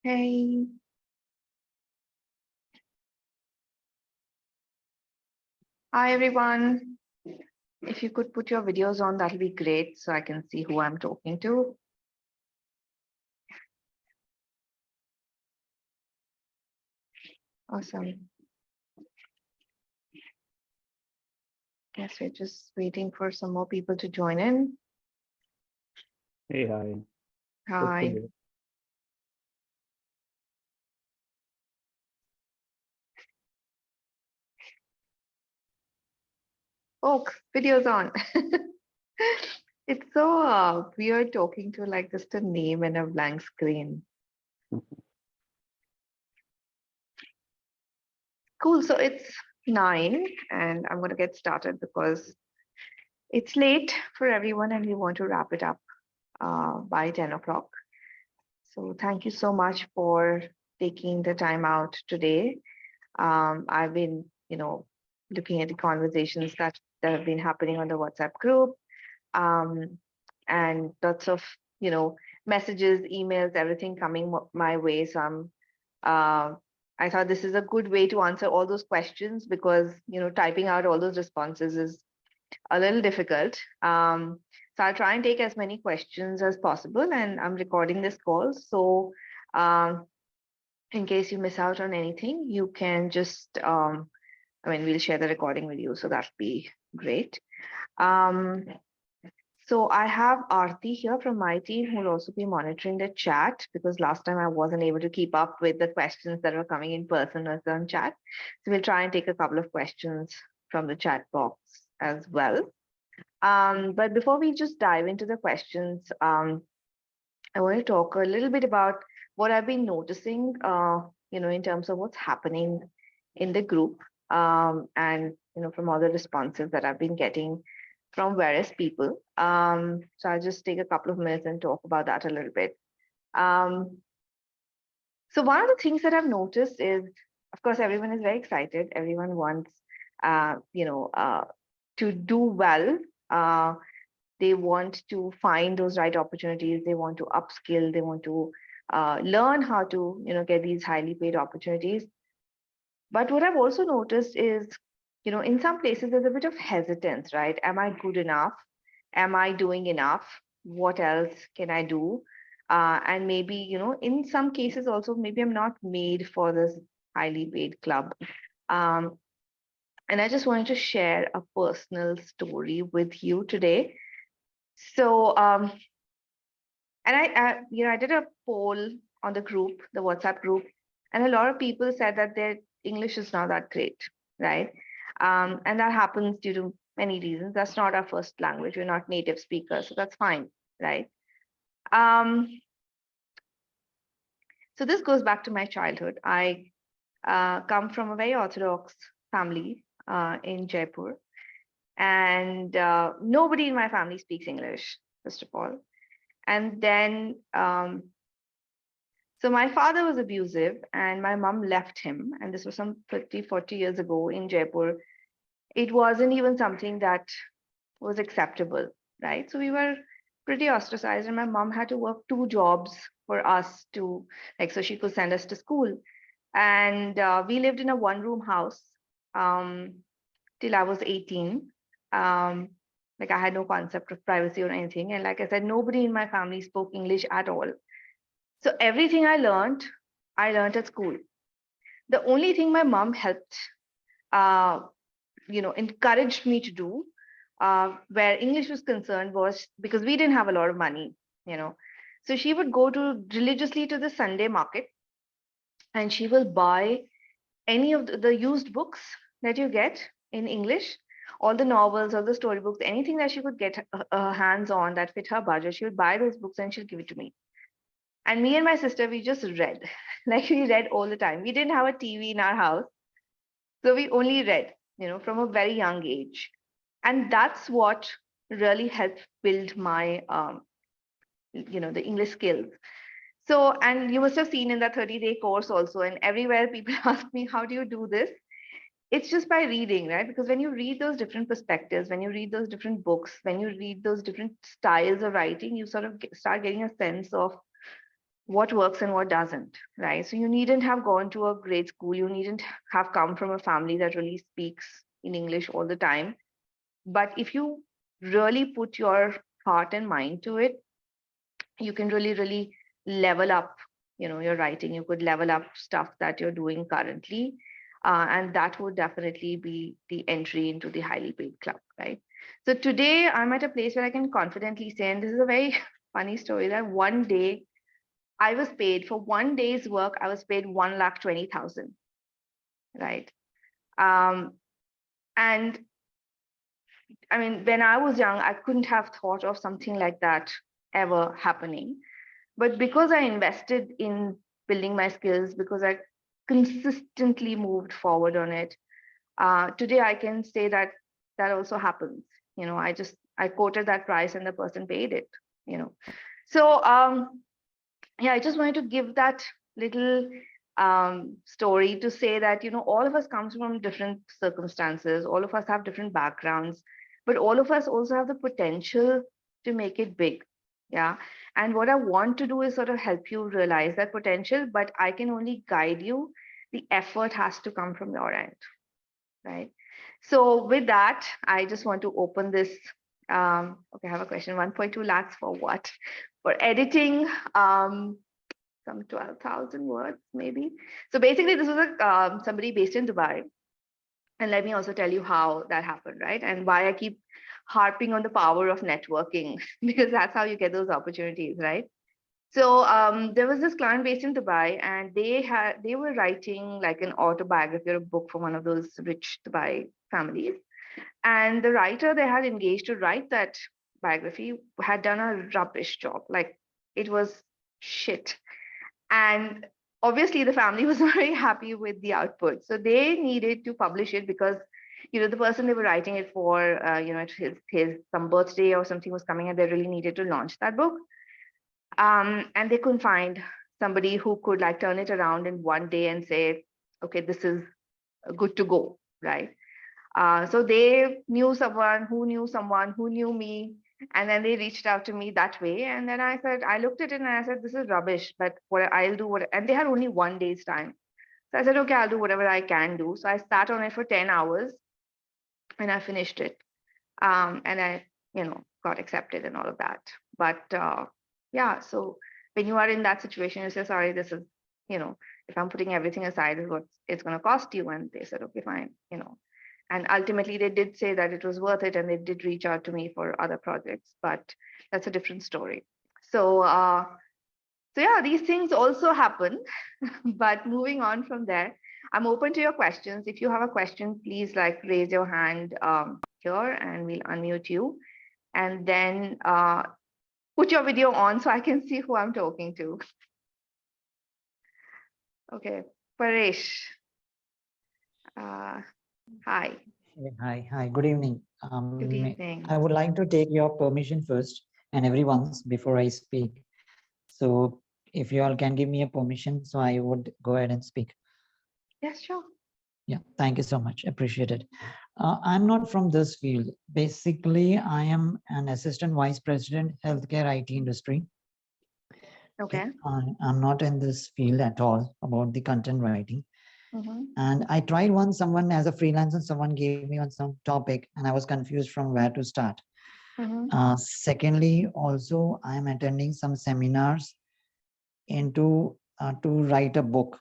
Hey, hi everyone. If you could put your videos on, that'll be great so I can see who I'm talking to. Awesome. Guess we're just waiting for some more people to join in. Hey, hi. Hi. Hopefully. Oh, videos on. It's so weird talking to like just a name and a blank screen. Cool. So it's 9 and I'm going to get started because it's late for everyone and we want to wrap it up by 10 o'clock. So thank you so much for taking the time out today. I've been, looking at the conversations that have been happening on the WhatsApp group, um, and lots of, messages, emails, everything coming my way. So uh, I thought this is a good way to answer all those questions because, typing out all those responses is a little difficult. So I'll try and take as many questions as possible, and I'm recording this call. So um, in case you miss out on anything, you can just, we'll share the recording with you. So that'll be great. Um, so I have Aarti here from my team who will also be monitoring the chat because last time I wasn't able to keep up with the questions that were coming in person or on chat. So we'll try and take a couple of questions from the chat box as well. But before we just dive into the questions, I want to talk a little bit about what I've been noticing, in terms of what's happening in the group, and from all the responses that I've been getting from various people. So I'll just take a couple of minutes and talk about that a little bit. Um, so one of the things that I've noticed is, of course, everyone is very excited. Everyone wants, to do well. Uh, they want to find those right opportunities. They want to upskill. They want to learn how to, get these highly paid opportunities. But what I've also noticed is, in some places there's a bit of hesitance, right? Am I good enough? Am I doing enough? What else can I do? And maybe, in some cases also, maybe I'm not made for this highly paid club. Um, and I just wanted to share a personal story with you today. So, and I did a poll on the group, the WhatsApp group, and a lot of people said that their English is not that great, right? And that happens due to many reasons. That's not our first language. We're not native speakers, so that's fine, right? Um, so this goes back to my childhood. I come from a very orthodox family in Jaipur, and nobody in my family speaks English, first of all. And then so my father was abusive and my mom left him. And this was some 30, 40 years ago in Jaipur. It wasn't even something that was acceptable, right? So we were pretty ostracized and my mom had to work two jobs for us to, like, so she could send us to school. And we lived in a one-room house um, till I was 18. Um, like I had no concept of privacy or anything. And like I said, nobody in my family spoke English at all. So everything I learned at school. The only thing my mom helped, uh, encouraged me to do, where English was concerned, was because we didn't have a lot of money, you know. So she would go to religiously to the Sunday market, and she will buy any of the used books that you get in English, all the novels, all the storybooks, anything that she could get her hands on that fit her budget. She would buy those books and she'll give it to me. And me and my sister, we just read. Like we read all the time. We didn't have a TV in our house. So we only read, from a very young age. And that's what really helped build my, the English skills. So, and you must have seen in the 30-day course also, and everywhere people ask me, how do you do this? It's just by reading, right? Because when you read those different perspectives, when you read those different books, when you read those different styles of writing, you sort of start getting a sense of what works and what doesn't, right? So you needn't have gone to a great school. You needn't have come from a family that really speaks in English all the time. But if you really put your heart and mind to it, you can really, really level up, your writing. You could level up stuff that you're doing currently. And that would definitely be the entry into the highly paid club, right? So today I'm at a place where I can confidently say, and this is a very funny story, that one day I was paid for 1 day's work. I was paid 1,20,000, right? Um, and I mean, when I was young, I couldn't have thought of something like that ever happening. But because I invested in building my skills, because I consistently moved forward on it, today I can say that that also happens. I quoted that price and the person paid it. You know, so yeah, I just wanted to give that little story to say that all of us comes from different circumstances, all of us have different backgrounds, but all of us also have the potential to make it big. Yeah. And what I want to do is sort of help you realize that potential, but I can only guide you. The effort has to come from your end, right? So with that, I just want to open this. Okay, I have a question. 1.2 lakhs for what? For editing, some 12,000 words maybe. So basically, this was somebody based in Dubai. And let me also tell you how that happened, right? And why I keep harping on the power of networking, because that's how you get those opportunities, right? So there was this client based in Dubai, and they were writing like an autobiography or a book for one of those rich Dubai families. And the writer they had engaged to write that biography had done a rubbish job. Like it was shit. And obviously the family was not very happy with the output. So they needed to publish it because the person they were writing it for, his some birthday or something was coming, and they really needed to launch that book. And they couldn't find somebody who could like turn it around in 1 day and say, okay, this is good to go, right? So they knew someone who knew me, and then they reached out to me that way. And then I looked at it and I said, this is rubbish, but what I'll do, and they had only 1 day's time. So I said, okay, I'll do whatever I can do. So I sat on it for 10 hours and I finished it. And I, got accepted and all of that. But yeah, so when you are in that situation, you say, sorry, this is, if I'm putting everything aside, is what it's going to cost you. And they said, okay, fine, and ultimately they did say that it was worth it, and they did reach out to me for other projects, but that's a different story. So so yeah, these things also happen. But moving on from there, I'm open to your questions. If you have a question, please like raise your hand here and we'll unmute you, and then put your video on so I can see who I'm talking to. Okay, Paresh. Hi. Hi, good evening. Good evening. I would like to take your permission first and everyone's before I speak. So if you all can give me a permission, so I would go ahead and speak. Yes, sure. Yeah, thank you so much. Appreciate it. I'm not from this field. Basically, I am an assistant vice president, healthcare IT industry. Okay. I'm not in this field at all about the content writing. And I tried someone as a freelancer, someone gave me some topic and I was confused from where to start. Secondly, also I'm attending some seminars into to write a book.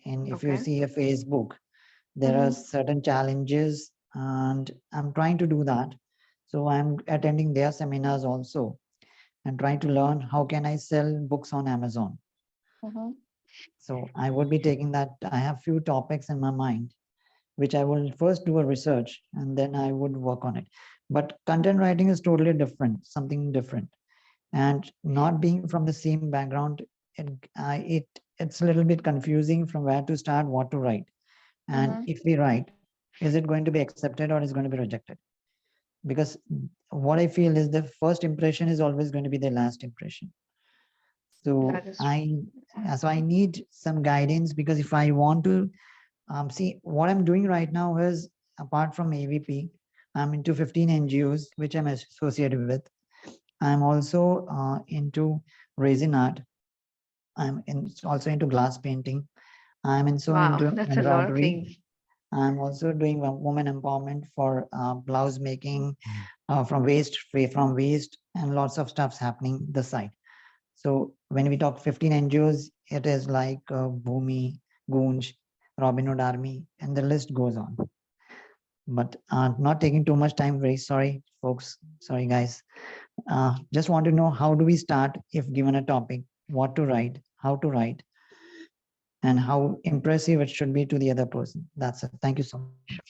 And if you see a Facebook, there are certain challenges and I'm trying to do that. So I'm attending their seminars also and trying to learn how can I sell books on Amazon. So I would be taking that. I have few topics in my mind, which I will first do a research and then I would work on it. But content writing is totally different, something different. And not being from the same background, it's a little bit confusing from where to start, what to write. And if we write, is it going to be accepted or is going to be rejected? Because what I feel is the first impression is always going to be the last impression. So I need some guidance, because if I want to see what I'm doing right now is, apart from AVP, I'm into 15 NGOs, which I'm associated with. I'm also into Raisin Art. also into glass painting. I'm into Wow, that's a lot of embroidery. things. I'm also doing woman empowerment for blouse making from waste, and lots of stuff's happening the side. So when we talk 15 NGOs, it is like Bhumi, Gunj, Robin Hood Army, and the list goes on. But not taking too much time. Very sorry, folks. Sorry, guys. Just want to know, how do we start if given a topic? What to write? How to write? And how impressive it should be to the other person. That's it. Thank you so much.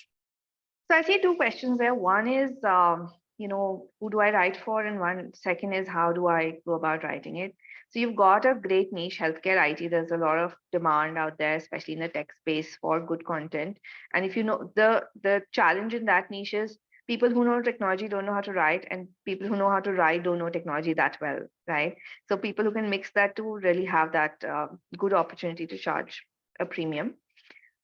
So I see two questions there. One is, who do I write for? And one second is, how do I go about writing it? So you've got a great niche, healthcare IT. There's a lot of demand out there, especially in the tech space, for good content. And if you know the challenge in that niche is people who know technology don't know how to write, and people who know how to write don't know technology that well, right? So people who can mix that two really have that good opportunity to charge a premium.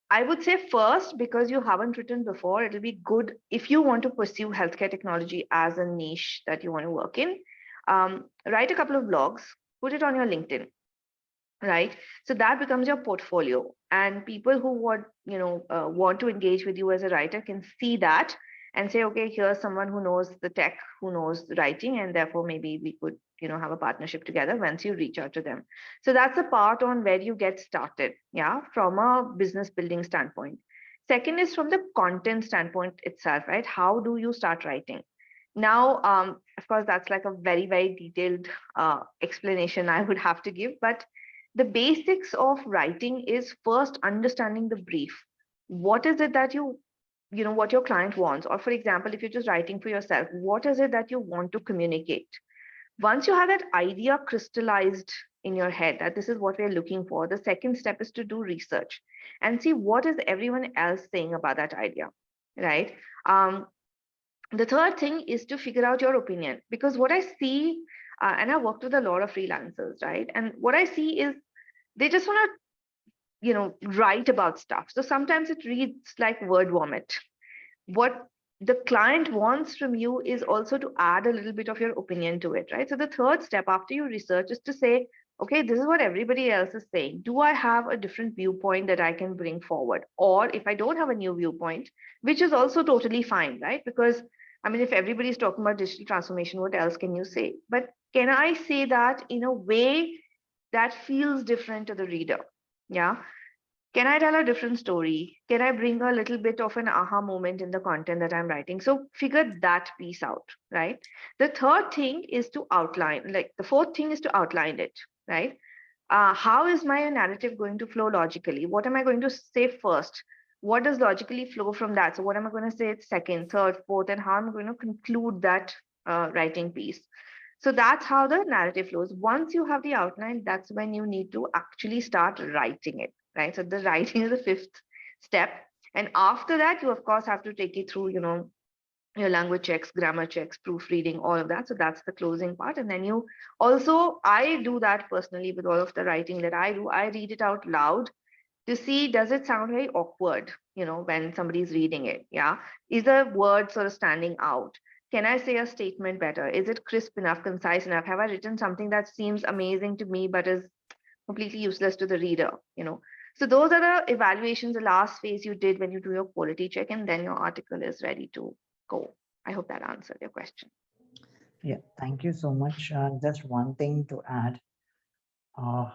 I would say first, because you haven't written before, it'll be good if you want to pursue healthcare technology as a niche that you want to work in. Write a couple of blogs, put it on your LinkedIn, right? So that becomes your portfolio, and people who want to engage with you as a writer can see that and say, okay, here's someone who knows the tech, who knows the writing, and therefore maybe we could have a partnership together once you reach out to them. So that's the part on where you get started, yeah, from a business building standpoint. Second is from the content standpoint itself, right? How do you start writing? Now, of course, that's like a very, very detailed explanation I would have to give, but the basics of writing is first understanding the brief. What is it that what your client wants? Or for example, if you're just writing for yourself, what is it that you want to communicate? Once you have that idea crystallized in your head that this is what we're looking for, the second step is to do research and see what is everyone else saying about that idea, right? The third thing is to figure out your opinion, because what I see, and I worked with a lot of freelancers, right? And what I see is they just want to write about stuff. So sometimes it reads like word vomit. What the client wants from you is also to add a little bit of your opinion to it, right? So the third step after you research is to say, okay, this is what everybody else is saying. Do I have a different viewpoint that I can bring forward? Or if I don't have a new viewpoint, which is also totally fine, right? Because I mean, if everybody's talking about digital transformation, what else can you say? But can I say that in a way that feels different to the reader? Yeah. Can I tell a different story? Can I bring a little bit of an aha moment in the content that I'm writing? So figure that piece out, right? The third thing is to outline, like the fourth thing is to outline it, right? How is my narrative going to flow logically? What am I going to say first? What does logically flow from that? So what am I going to say second, third, fourth, and how am I going to conclude that writing piece? So that's how the narrative flows. Once you have the outline, that's when you need to actually start writing it, right? So the writing is the fifth step. And after that, you of course have to take it through, your language checks, grammar checks, proofreading, all of that. So that's the closing part. And then you also, I do that personally with all of the writing that I do. I read it out loud to see, does it sound very awkward, when somebody's reading it? Yeah. Is the word sort of standing out? Can I say a statement better? Is it crisp enough, concise enough? Have I written something that seems amazing to me but is completely useless to the reader? So those are the evaluations, the last phase you did when you do your quality check, and then your article is ready to go. I hope that answered your question. Yeah, thank you so much. Just one thing to add. Uh,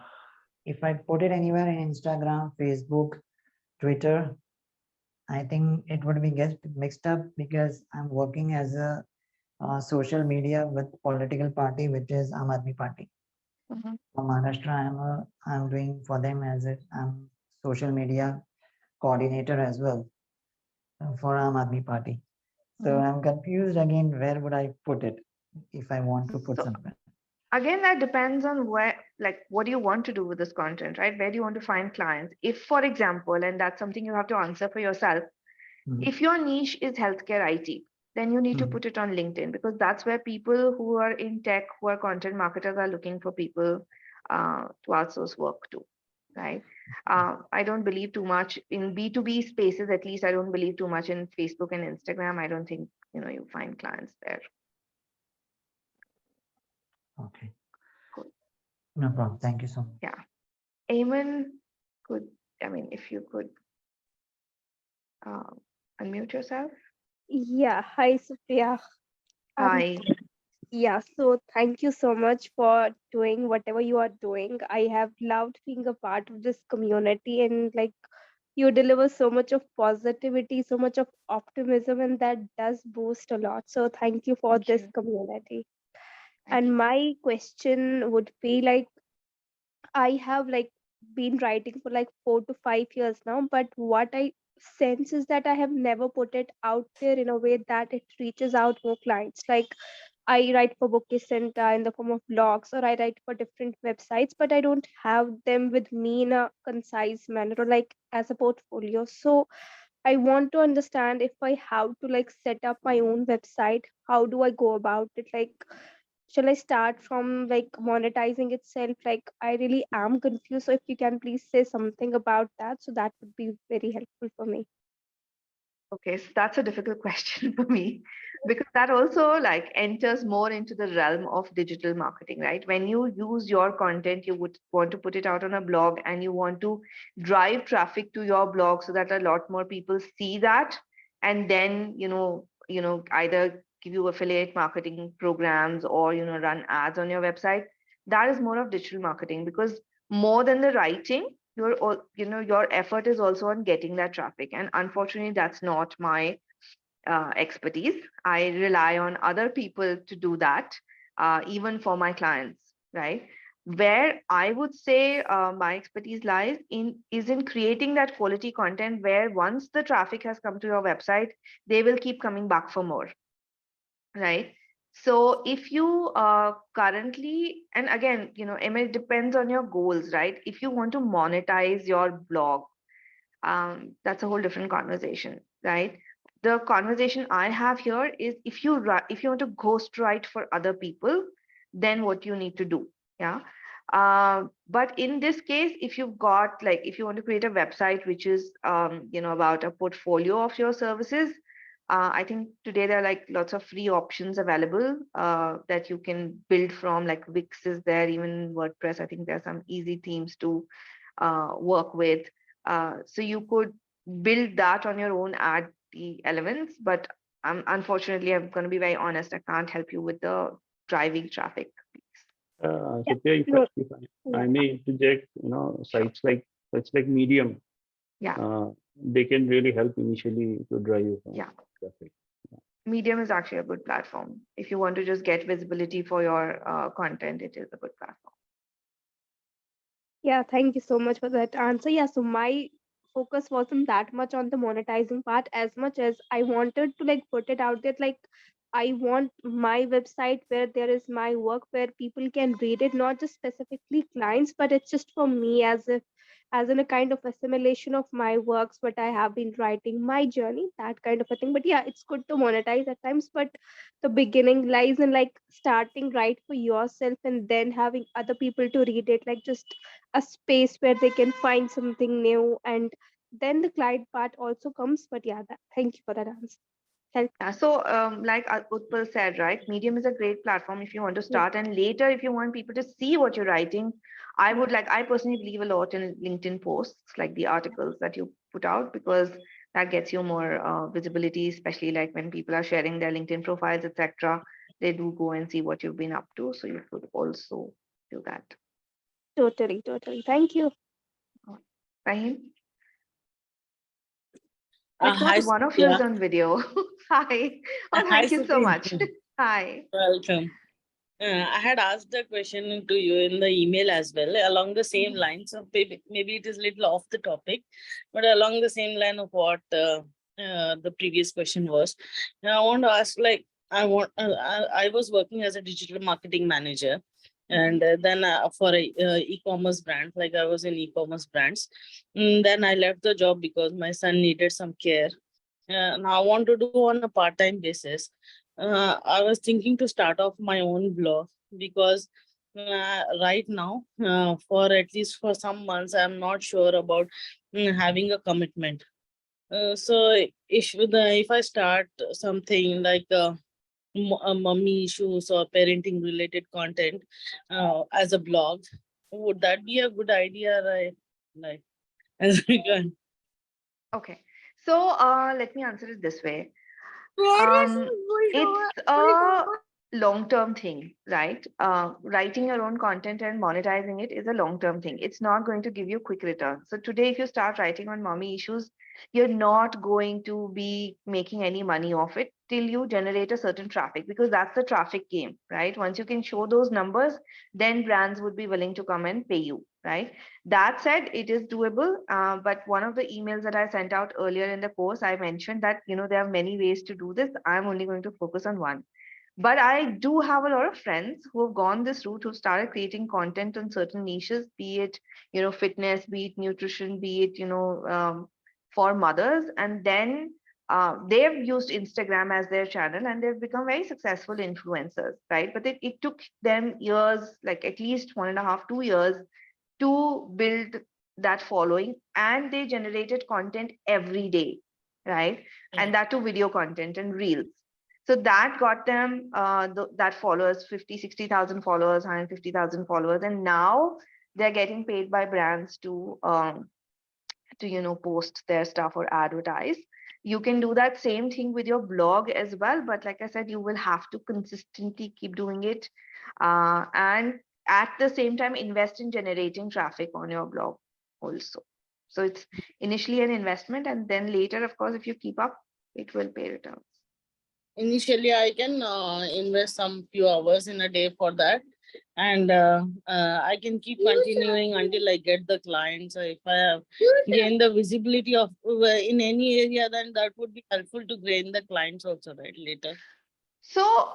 if I put it anywhere in Instagram, Facebook, Twitter, I think it would be get mixed up because I'm working as a social media with political party, which is Aam Aadmi Party. Mhm. From Maharashtra, I'm doing for them as a social media coordinator as well for Aam Aadmi Party. So Mhm. I'm confused again. Where would I put it if I want to put So somewhere? again, that depends on where, like, what do you want to do with this content, right? Where do you want to find clients? If, for example, and that's something you have to answer for yourself, Mhm. if your niche is healthcare IT, then you need to Mhm. put it on LinkedIn, because that's where people who are in tech, who are content marketers, are looking for people to outsource work to, right? I don't believe too much in B2B spaces, at least I don't believe too much in Facebook and Instagram. I don't think, you find clients there. Okay, Cool. no problem. Thank you so much. Yeah. Eamon could, if you could unmute yourself. Yeah, hi Supriya. Um, Hi. yeah, so thank you so much for doing whatever you are doing. I have loved being a part of this community, and like you deliver so much of positivity, so much of optimism, and that does boost a lot. So thank you for Thank this you. community. Thank And you. my question would be like, I have like been writing for like 4 to 5 years now, but what I sense is that I have never put it out there in a way that it reaches out more clients. Like I write for Bookie Center in the form of blogs, or I write for different websites, but I don't have them with me in a concise manner or like as a portfolio. So I want to understand if I have to like set up my own website, how do I go about it? Like, shall I start from like monetizing itself? Like, I really am confused. So if you can please say something about that, so that would be very helpful for me. Okay, so that's a difficult question for me because that also like enters more into the realm of digital marketing, right? When you use your content, you would want to put it out on a blog and you want to drive traffic to your blog so that a lot more people see that and then, either give you affiliate marketing programs or, run ads on your website. That is more of digital marketing because more than the writing, your effort is also on getting that traffic, and unfortunately that's not my expertise. I rely on other people to do that, even for my clients, right? Where I would say my expertise lies in is in creating that quality content where once the traffic has come to your website, they will keep coming back for more, right? So if you currently, and again, Emma, it depends on your goals, right? If you want to monetize your blog, that's a whole different conversation, right? The conversation I have here is if you want to ghost write for other people, then what you need to do, yeah. But in this case, if you've got like if you want to create a website which is about a portfolio of your services, I think today there are like lots of free options available that you can build from. Like Wix is there, even WordPress. I think there are some easy themes to work with. So you could build that on your own, add the elements, but unfortunately, I'm going to be very honest, I can't help you with the driving traffic piece. Yeah, Satya, no, I yeah. may interject, Sure. sites like Medium, Yeah, they can really help initially to drive yeah. traffic. Medium is actually a good platform. If you want to just get visibility for your content, it is a good platform. Yeah, thank you so much for that answer. Yeah, so my focus wasn't that much on the monetizing part as much as I wanted to like put it out there. Like, I want my website where there is my work where people can read it, not just specifically clients, but it's just for me as if as in a kind of assimilation of my works, what I have been writing, my journey, that kind of a thing. But yeah, it's good to monetize at times, but the beginning lies in like starting right for yourself and then having other people to read it, like just a space where they can find something new, and then the client part also comes. But yeah, thank you for that answer. Help. Yeah, so like Utpal said, right, Medium is a great platform if you want to Yeah, start, and later if you want people to see what you're writing, yeah, I personally believe a lot in LinkedIn posts, like the articles that you put out, because that gets you more visibility, especially like when people are sharing their LinkedIn profiles, etc. They do go and see what you've been up to, so you could also do that. totally, thank you. Oh, Rahim, Uh, like hi, not one of you is Sophia. on video. Hi. Oh, Hi, thank you so Sophia. much. Hi. Welcome. I had asked the question to you in the email as well, along the same Mhm. line. So maybe it is a little off the topic, but along the same line of what the previous question was. Now, I want to ask, like, I was working as a digital marketing manager, Mhm. and then for a e-commerce brand, like I was in e-commerce brands. Then I left the job because my son needed some care. Now I want to do on a part-time basis. I was thinking to start off my own blog because right now, for at least for some months, I'm not sure about having a commitment. So if I start something like mummy issues or parenting related content as a blog, Would that be a good idea, right? Like, as we can. Okay. So let me answer it this way. Um, it's a long-term thing, right? Writing your own content and monetizing it is a long-term thing. It's not going to give you quick return. So today, if you start writing on mommy issues, you're not going to be making any money off it till you generate a certain traffic, because that's the traffic game, right? Once you can show those numbers, then brands would be willing to come and pay you, right? That said, it is doable. But one of the emails that I sent out earlier in the course, I mentioned that, there are many ways to do this. I'm only going to focus on one. But I do have a lot of friends who have gone this route, who started creating content on certain niches, be it, fitness, be it nutrition, be it, for mothers. And then they've used Instagram as their channel and they've become very successful influencers, right? But it took them years, like at least 1.5, 2 years to build that following, and they generated content every day, right? And that too video content and reels. So that got them that followers, 50, 60,000 followers, 150,000 followers. And now they're getting paid by brands to post their stuff or advertise. You can do that same thing with your blog as well, but like I said, you will have to consistently keep doing it, and at the same time invest in generating traffic on your blog also. So it's initially an investment, and then later, of course, if you keep up, it will pay returns. Initially, I can invest some few hours in a day for that, and I can keep continuing until I get the clients. If I have gained the visibility of in any area, then that would be helpful to gain the clients also, right? Later. So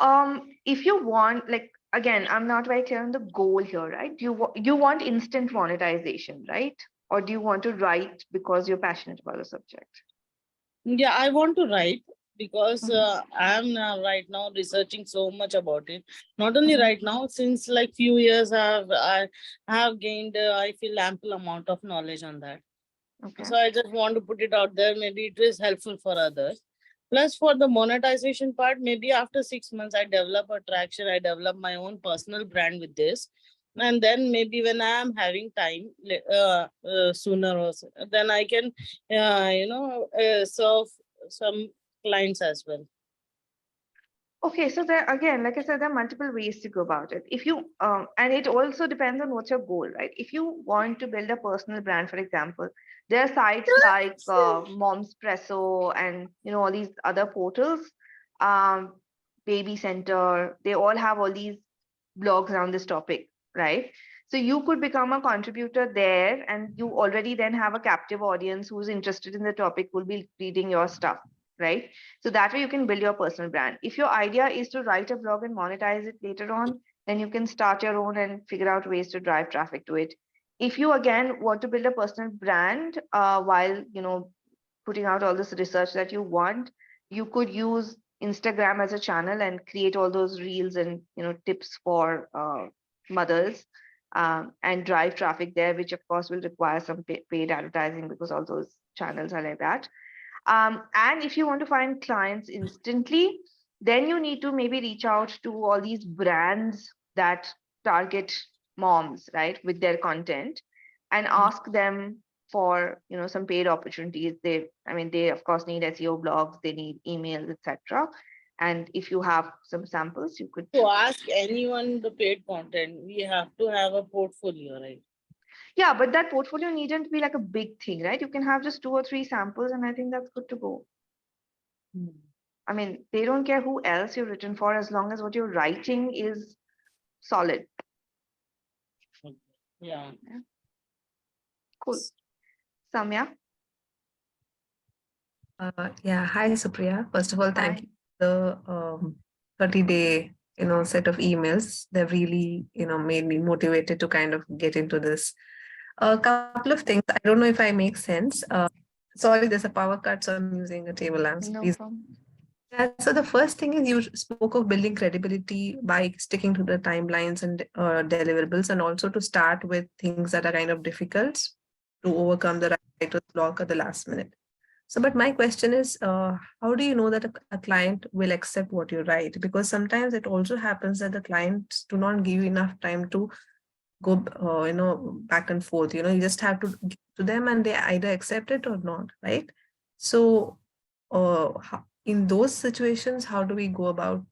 if you want, like, again, I'm not very clear on the goal here, right? You want instant monetization, right? Or do you want to write because you're passionate about the subject? Yeah, I want to write because Mhm. I'm right now researching so much about it. Not only Mhm. right now, since like few years, I have gained I feel ample amount of knowledge on that. Okay. So I just want to put it out there. Maybe it is helpful for others. Plus, for the monetization part, maybe after 6 months, I develop a traction. I develop my own personal brand with this, and then maybe when I am having time, sooner or then I can, serve some clients as well. Okay, so there again, like I said, there are multiple ways to go about it. If you and it also depends on what's your goal, right? If you want to build a personal brand, for example, there are sites like Momspresso and all these other portals, um, Baby Center. They all have all these blogs around this topic, right? So you could become a contributor there, and you already then have a captive audience who's interested in the topic, will be reading your stuff, right? So that way you can build your personal brand. If your idea is to write a blog and monetize it later on, then you can start your own and figure out ways to drive traffic to it. If you again want to build a personal brand while putting out all this research that you want, you could use Instagram as a channel and create all those reels and tips for mothers, and drive traffic there, which of course will require some paid advertising because all those channels are like that. And if you want to find clients instantly, then you need to maybe reach out to all these brands that target moms, right, with their content, and ask them for some paid opportunities. They of course need SEO blogs, they need emails, etc. And if you have some samples, you could. To ask anyone the paid content, we have to have a portfolio, right? Yeah, but that portfolio needn't be like a big thing, right? You can have just 2 or 3 samples, and I think that's good to go. They don't care who else you've written for, as long as what you're writing is solid. Yeah. Cool. Samya? Yeah, hi Supriya. First of all, thank Hi. you for the 30-day, set of emails. They've really, made me motivated to kind of get into this. A couple of things. I don't know if I make sense. Sorry, there's a power cut, so I'm using a table lamp. So No please. problem. Yeah, so the first thing is you spoke of building credibility by sticking to the timelines and deliverables, and also to start with things that are kind of difficult to overcome the writer's block at the last minute. So, but my question is, how do you know that a client will accept what you write? Because sometimes it also happens that the clients do not give you enough time to go, back and forth. You just have to give to them and they either accept it or not, right? So, in those situations, how do we go about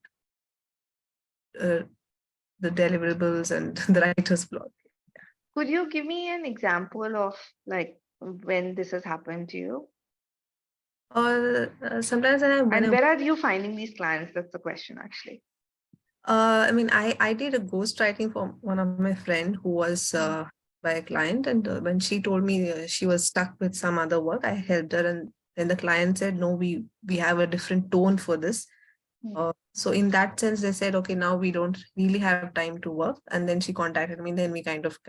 uh, the deliverables and the writer's block? Could you give me an example of like when this has happened to you? Or sometimes And where are you finding these clients? That's the question, actually. I mean, I did a ghostwriting for one of my friend who was by a client, and when she told me she was stuck with some other work, I helped her, and then the client said, "No, we have a different tone for this." So in that sense, they said, "Okay, now we don't really have time to work," and then she contacted me. Then we kind of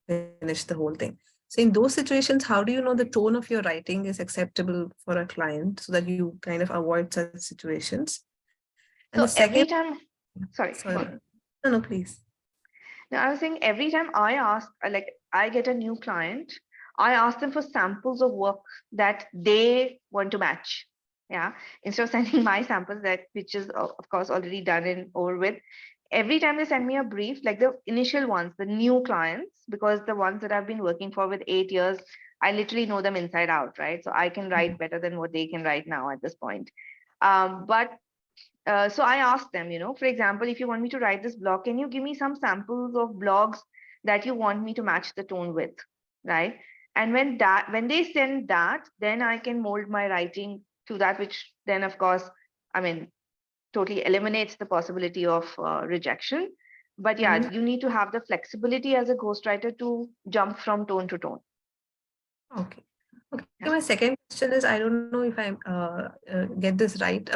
finished the whole thing. So in those situations, how do you know the tone of your writing is acceptable for a client so that you kind of avoid such situations? And So the second, every time, sorry. go sorry, on. no, please. Now, I was saying every time I ask, like I get a new client, I ask them for samples of work that they want to match. Yeah. Instead of sending my samples that which is of course already done and over with. Every time they send me a brief, like the initial ones, the new clients, because the ones that I've been working for with 8 years, I literally know them inside out, right? So I can write better than what they can write now at this point. But so I asked them, for example, if you want me to write this blog, can you give me some samples of blogs that you want me to match the tone with, right? And when they send that, then I can mold my writing to that, which then, of course, I mean, totally eliminates the possibility of rejection. But yeah, you need to have the flexibility as a ghostwriter to jump from tone to tone. Okay. Okay. My second question is, I don't know if I get this right.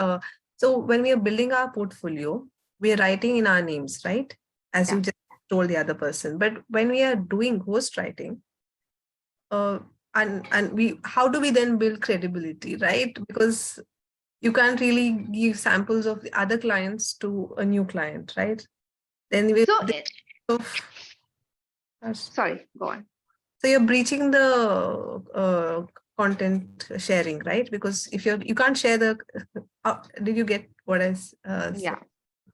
So when we are building our portfolio, we are writing in our names, right? As you just told the other person. But when we are doing ghostwriting, and we, how do we then build credibility, right? Because you can't really give samples of the other clients to a new client, right? Then we sorry, go on. So you're breaching the content sharing, right? Because if you can't share the, did you get what I said?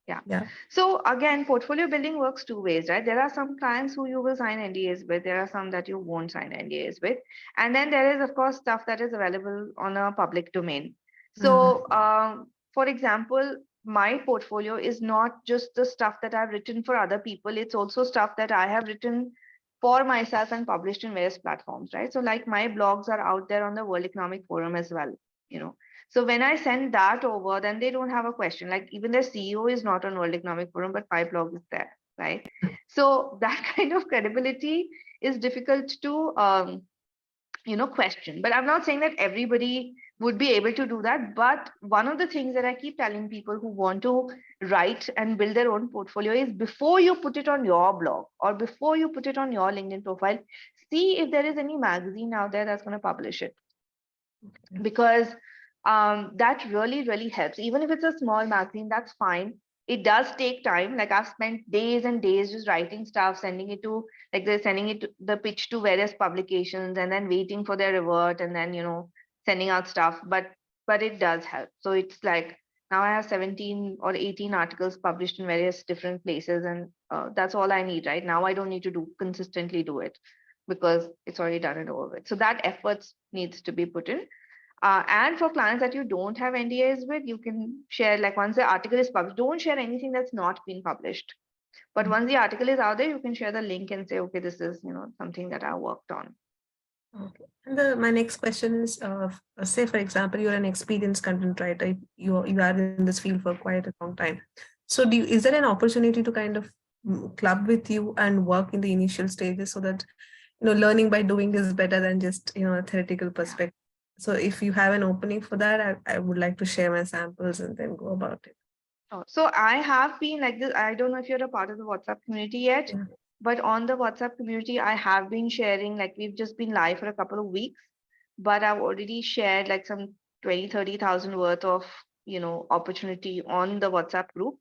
Yeah. So again, portfolio building works two ways, right? There are some clients who you will sign NDAs with. There are some that you won't sign NDAs with. And then there is, of course, stuff that is available on a public domain. So, for example, my portfolio is not just the stuff that I've written for other people. It's also stuff that I have written for myself and published in various platforms, right? So like my blogs are out there on the World Economic Forum as well, you know. So when I send that over, then they don't have a question. Like even their CEO is not on World Economic Forum, but my blog is there, right? So that kind of credibility is difficult to question. But I'm not saying that everybody would be able to do that. But one of the things that I keep telling people who want to write and build their own portfolio is before you put it on your blog or before you put it on your LinkedIn profile, see if there is any magazine out there that's going to publish it. Because that really helps. Even if it's a small magazine, that's fine. It does take time. Like I've spent days and days just writing stuff, sending it to, like they're sending it to the pitch to various publications and then waiting for their revert and then sending out stuff. But it does help. So it's like now I have 17 or 18 articles published in various different places, and that's all I need. Right now I don't need to consistently do it because it's already done and over with. So that efforts needs to be put in. And for clients that you don't have NDAs with, you can share, like once the article is published, don't share anything that's not been published. But once the article is out there, you can share the link and say, okay, this is something that I worked on. Okay. And my next question is, say for example, you're an experienced content writer, you are in this field for quite a long time. So is there an opportunity to kind of club with you and work in the initial stages so that learning by doing is better than just a theoretical perspective? So if you have an opening for that, I would like to share my samples and then go about it. So I have been like this. I don't know if you're a part of the WhatsApp community yet, but on the WhatsApp community, I have been sharing, like we've just been live for a couple of weeks, but I've already shared like some 20,000-30,000 worth of, opportunity on the WhatsApp group.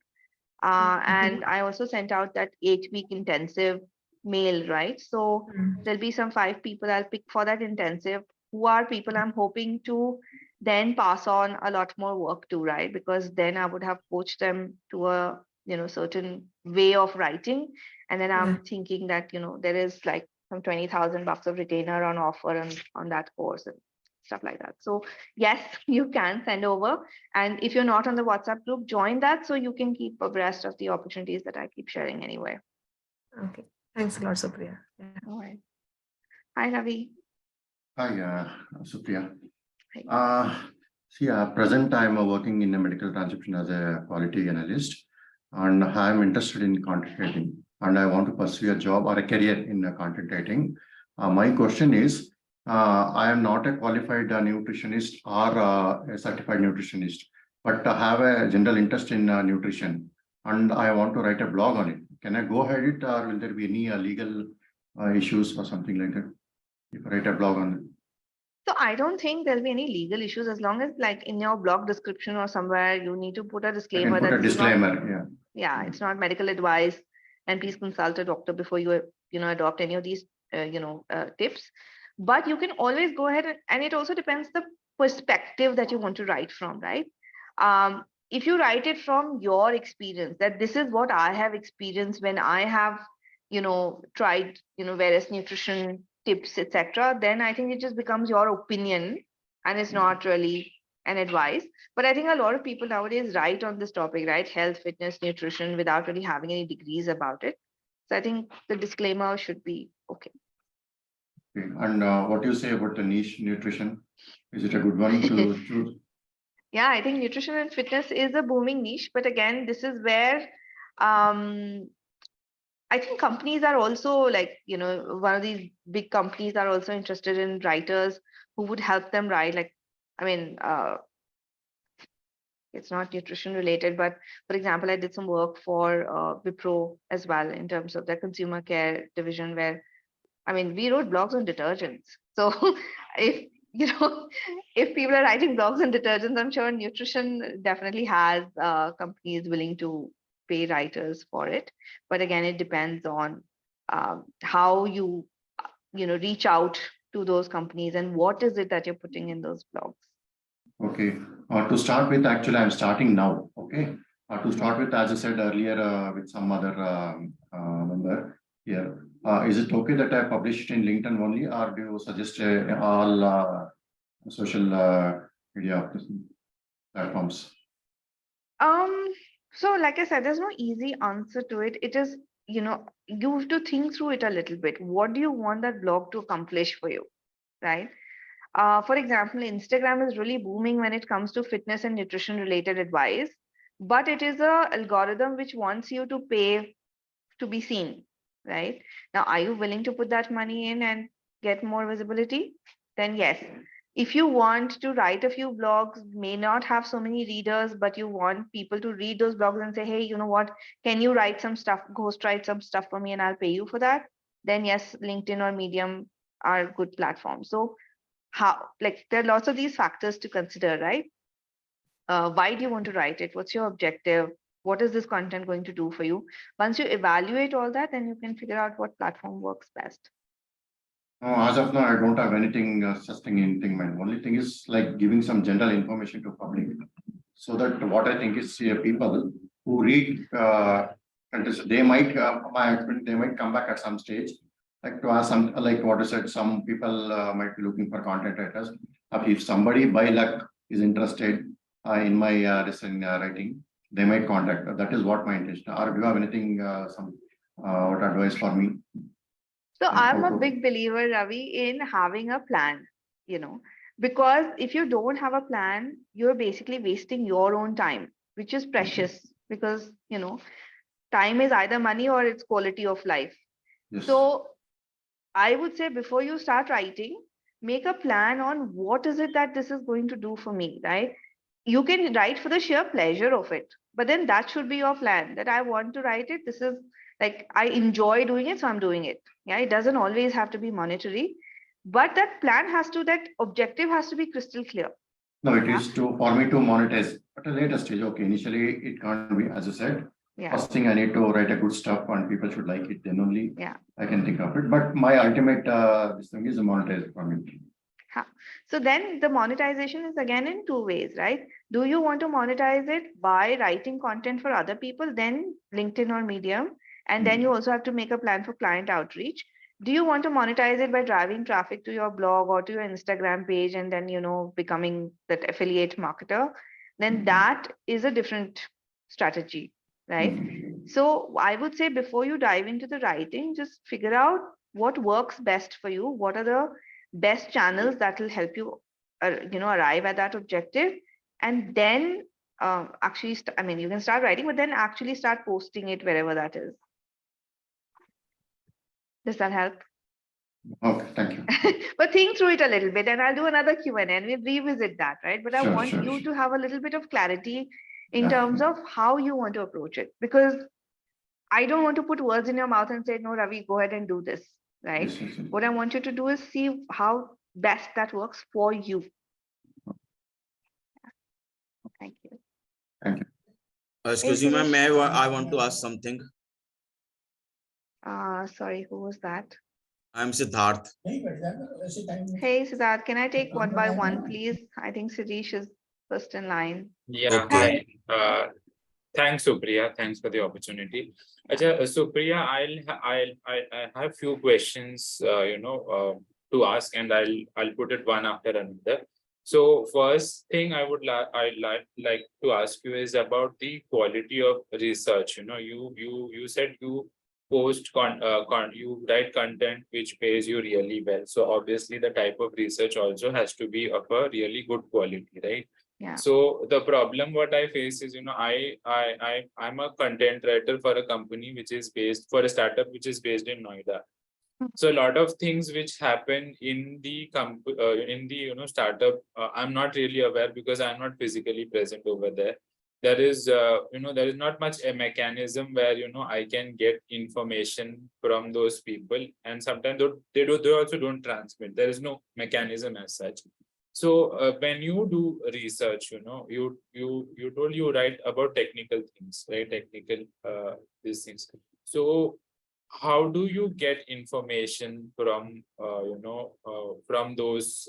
And I also sent out that 8-week intensive mail, right? So there'll be some 5 people I'll pick for that intensive, who are people I'm hoping to then pass on a lot more work to, right? Because then I would have coached them to a certain way of writing. And then Yeah. I'm thinking that, there is like some 20,000 bucks of retainer on offer on that course and stuff like that. So yes, you can send over. And if you're not on the WhatsApp group, join that so you can keep abreast of the opportunities that I keep sharing anyway. Okay. Thanks a lot, Supriya. Yeah. All right. Hi, Ravi. Hi, Supriya. Hi. See, present I'm working in a medical transcription as a quality analyst, and I'm interested in content writing, and I want to pursue a job or a career in content writing. My question is, I am not a qualified nutritionist or a certified nutritionist, but I have a general interest in nutrition, and I want to write a blog on it. Can I go ahead it, or will there be any legal issues or something like that if I write a blog on it? So I don't think there'll be any legal issues as long as like in your blog description or somewhere you need to put a I can disclaimer put that a this is not, disclaimer, yeah, it's not medical advice, and please consult a doctor before you adopt any of these tips. But you can always go ahead and it also depends the perspective that you want to write from, right? If you write it from your experience, that this is what I have experienced when I have tried various nutrition tips, etc., then I think it just becomes your opinion and it's not really an advice. But I think a lot of people nowadays write on this topic, right? Health, fitness, nutrition, without really having any degrees about it. So I think the disclaimer should be okay. Okay. And what do you say about the niche nutrition? Is it a good one to choose? Yeah, I think nutrition and fitness is a booming niche, but again, this is where I think companies are also like, one of these big companies are also interested in writers who would help them write. Like, I mean, it's not nutrition related, but for example, I did some work for Wipro as well in terms of their consumer care division, where, I mean, we wrote blogs on detergents. So if, if people are writing blogs on detergents, I'm sure nutrition definitely has companies willing to pay writers for it. But again, it depends on how you reach out to those companies and what is it that you're putting in those blogs. Okay. To start with, actually, I'm starting now. Okay. To start with, as I said earlier, with some other member here, is it okay that I publish it in LinkedIn only, or do you suggest all social media platforms? So like I said, there's no easy answer to it. It is, you have to think through it a little bit. What do you want that blog to accomplish for you, right? For example, Instagram is really booming when it comes to fitness and nutrition related advice, but it is a algorithm which wants you to pay to be seen, right? Now, are you willing to put that money in and get more visibility? Then yes. If you want to write a few blogs, may not have so many readers, but you want people to read those blogs and say, hey, you know what, can you write some stuff, ghostwrite some stuff for me and I'll pay you for that? Then yes, LinkedIn or Medium are good platforms. So there are lots of these factors to consider, right? Why do you want to write it? What's your objective? What is this content going to do for you? Once you evaluate all that, then you can figure out what platform works best. As of now, I don't have anything such thing in mind. Only thing is like giving some general information to public, so that what I think is people who read they might they might come back at some stage, like to ask some, like what I said, some people might be looking for content writers. If somebody by luck is interested in my writing, they might contact. That is what my intention. Or do you have anything what advice for me? So I'm a big believer, Ravi, in having a plan, because if you don't have a plan, you're basically wasting your own time, which is precious because, time is either money or it's quality of life. Yes. So I would say before you start writing, make a plan on what is it that this is going to do for me, right? You can write for the sheer pleasure of it, but then that should be your plan, that I want to write it. This is like, I enjoy doing it, so I'm doing it. Yeah, it doesn't always have to be monetary, but that plan that objective has to be crystal clear. No, it is for me to monetize at a later stage. Okay, initially it can't be, as I said. Yeah. First thing, I need to write a good stuff and people should like it. Then only Yeah. I can think of it. But my ultimate this thing is monetize for me. So then the monetization is again in two ways, right? Do you want to monetize it by writing content for other people, then LinkedIn or Medium, and then you also have to make a plan for client outreach. Do you want to monetize it by driving traffic to your blog or to your Instagram page and then, becoming that affiliate marketer? Then that is a different strategy, right? So I would say before you dive into the writing, just figure out what works best for you. What are the best channels that will help you, arrive at that objective, and then actually, I mean, you can start writing, but then actually start posting it wherever that is. Does that help? Okay, thank you. But think through it a little bit, and I'll do another Q&A and we'll revisit that, right? But I Sure, want sure, you sure. to have a little bit of clarity in Yeah. terms of how you want to approach it, because I don't want to put words in your mouth and say, no, Ravi, go ahead and do this, right? Yes, yes, yes. What I want you to do is see how best that works for you. Thank you. Thank you. Excuse me, ma'am, I want to ask something. Sorry, who was that? I'm Siddharth. Hey, Siddharth, can I take one by one, please? I think Sirish is first in line. Yeah, Okay. hi. Thanks, Supriya. Thanks for the opportunity. Supriya, I have few questions, to ask, and I'll put it one after another. So first thing I'd like to ask you is about the quality of research. You said you you write content which pays you really well. So obviously the type of research also has to be of a really good quality, right? Yeah. So the problem what I face is, I'm a content writer for a company which is based for a startup which is based in Noida. So a lot of things which happen in the startup, I'm not really aware because I'm not physically present over there. There is there is not much a mechanism where I can get information from those people, and sometimes they also don't transmit. There is no mechanism as such. So when you do research, you told you write about technical things, right? Technical these things. So how do you get information from from those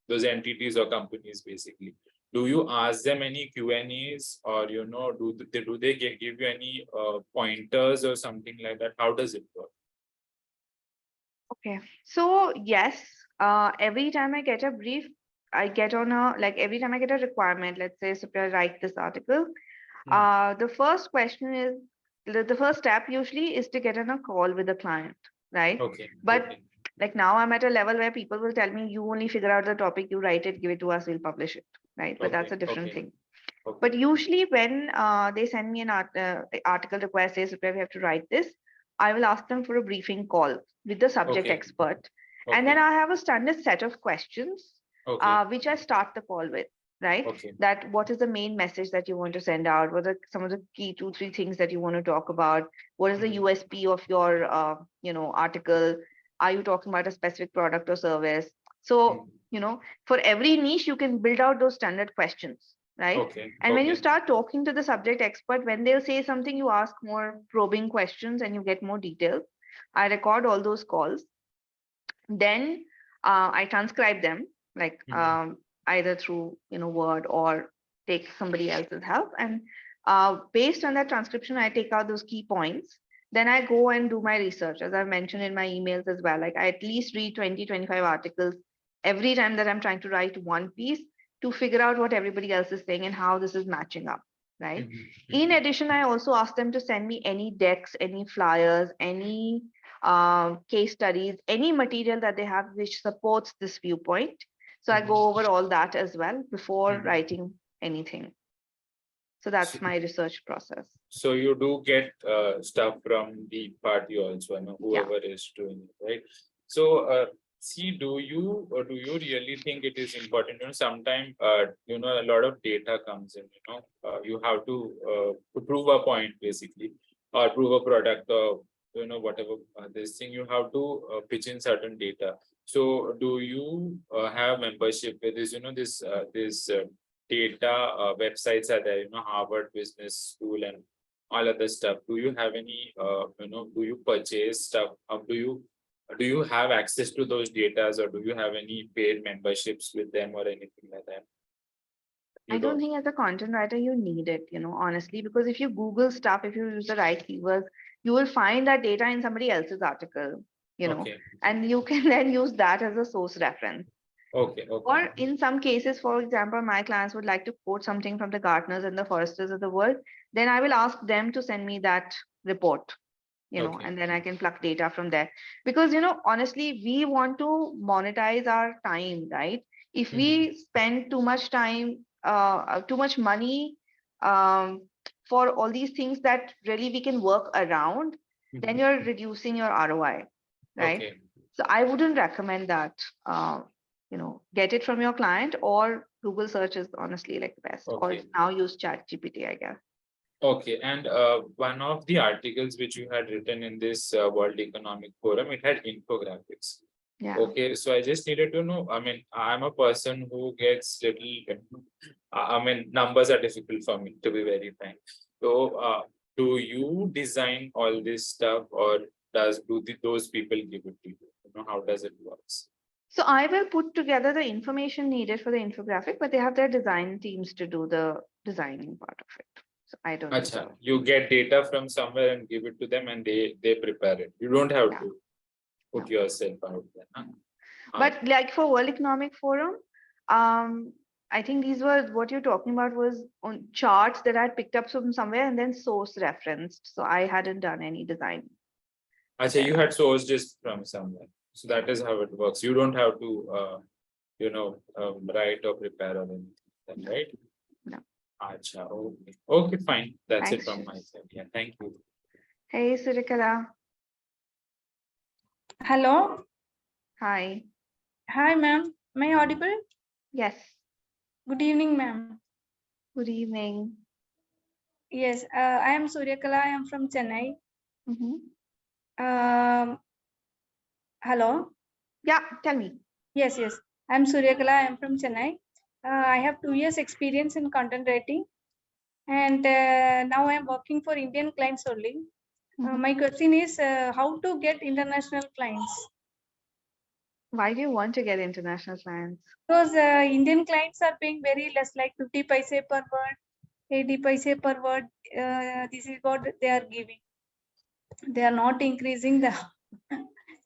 entities or companies basically? Do you ask them any Q&As, or do they give you any pointers or something like that? How does it work? Okay. So yes, every time I get a brief, I get on a, like every time I get a requirement, let's say Supriya, write this article. The first question is, the first step usually is to get on a call with the client, right? Okay. But okay. like now I'm at a level where people will tell me, you only figure out the topic, you write it, give it to us, we'll publish it, right? But that's a Okay, different okay. thing. Okay. But usually when they send me an article request, says, Supriya, we have to write this, I will ask them for a briefing call with the subject Okay. expert. And then Okay. I have a standard set of questions, Okay. which I start the call with, right? Okay. That what is the main message that you want to send out? What are some of the key 2-3 things that you want to talk about? What is the Mhm. USP of your, article? Are you talking about a specific product or service? So, for every niche, you can build out those standard questions, right? Okay. And when you Okay. start talking to the subject expert, when they'll say something, you ask more probing questions and you get more details. I record all those calls. Then I transcribe them, like Mhm. either through Word or take somebody else's help. And based on that transcription, I take out those key points. Then I go and do my research, as I've mentioned in my emails as well. Like I at least read 20-25 articles every time that I'm trying to write one piece to figure out what everybody else is saying and how this is matching up, right? Mhm. In addition, I also ask them to send me any decks, any flyers, any case studies, any material that they have which supports this viewpoint. So I go over all that as well before Mhm. writing anything. So that's my research process. So you do get stuff from the party also, Yeah. whoever is doing it, right? So see, do you really think it is important? Sometimes a lot of data comes in. You have to prove a point basically, or prove a product, or whatever this thing. You have to pitch in certain data. So do you have membership with this? This data websites are there, Harvard Business School and all other stuff. Do you have any, do you purchase stuff? Do you Do you have access to those data, or do you have any paid memberships with them or anything like that? I don't think as a content writer you need it, honestly, because if you Google stuff, if you use the right keywords, you will find that data in somebody else's article, Okay. and you can then use that as a source reference. Okay. Or in some cases, for example, my clients would like to quote something from the gardeners and the foresters of the world, then I will ask them to send me that report, Okay. and then I can pluck data from there. Because, honestly, we want to monetize our time, right? If we spend too much time, too much money for all these things that really we can work around, then you're reducing your ROI, right? Okay. So I wouldn't recommend that. Get it from your client, or Google search is honestly like the best. Or Okay. now use ChatGPT, I guess. Okay, and one of the articles which you had written in this World Economic Forum, it had infographics. Yeah. Okay, so I just needed to know, I mean, I'm a person who gets numbers are difficult for me, to be very frank. So do you design all this stuff, or those people give it to you? How does it work? So I will put together the information needed for the infographic, but they have their design teams to do the designing part of it. So I don't do Acha, that. you get data from somewhere and give it to them, and they prepare it. You don't have Yeah. to put No. yourself out there. Huh? But like for World Economic Forum, I think these were what you're talking about was on charts that I picked up from somewhere and then source referenced. So I hadn't done any design. Acha, you had sourced just from somewhere. So that is how it works. You don't have to, write or prepare or anything, right? No. Acha, okay. Okay, fine. That's it Thanks, from my Shiv. side. Yeah, thank you. Hey, Surikala. Hello. Hi. Hi, ma'am. Am I audible? Yes. Good evening, ma'am. Good evening. Yes, I am Suryakala. I am from Chennai. Hello. Yeah, tell me. Yes. I am Suryakala. I am from Chennai. I have 2 years experience in content writing, and now I am working for Indian clients only. My question is how to get international clients? Why do you want to get international clients? Because Indian clients are paying very less, like 50 paise per word, 80 paise per word. This is what they are giving. They are not increasing the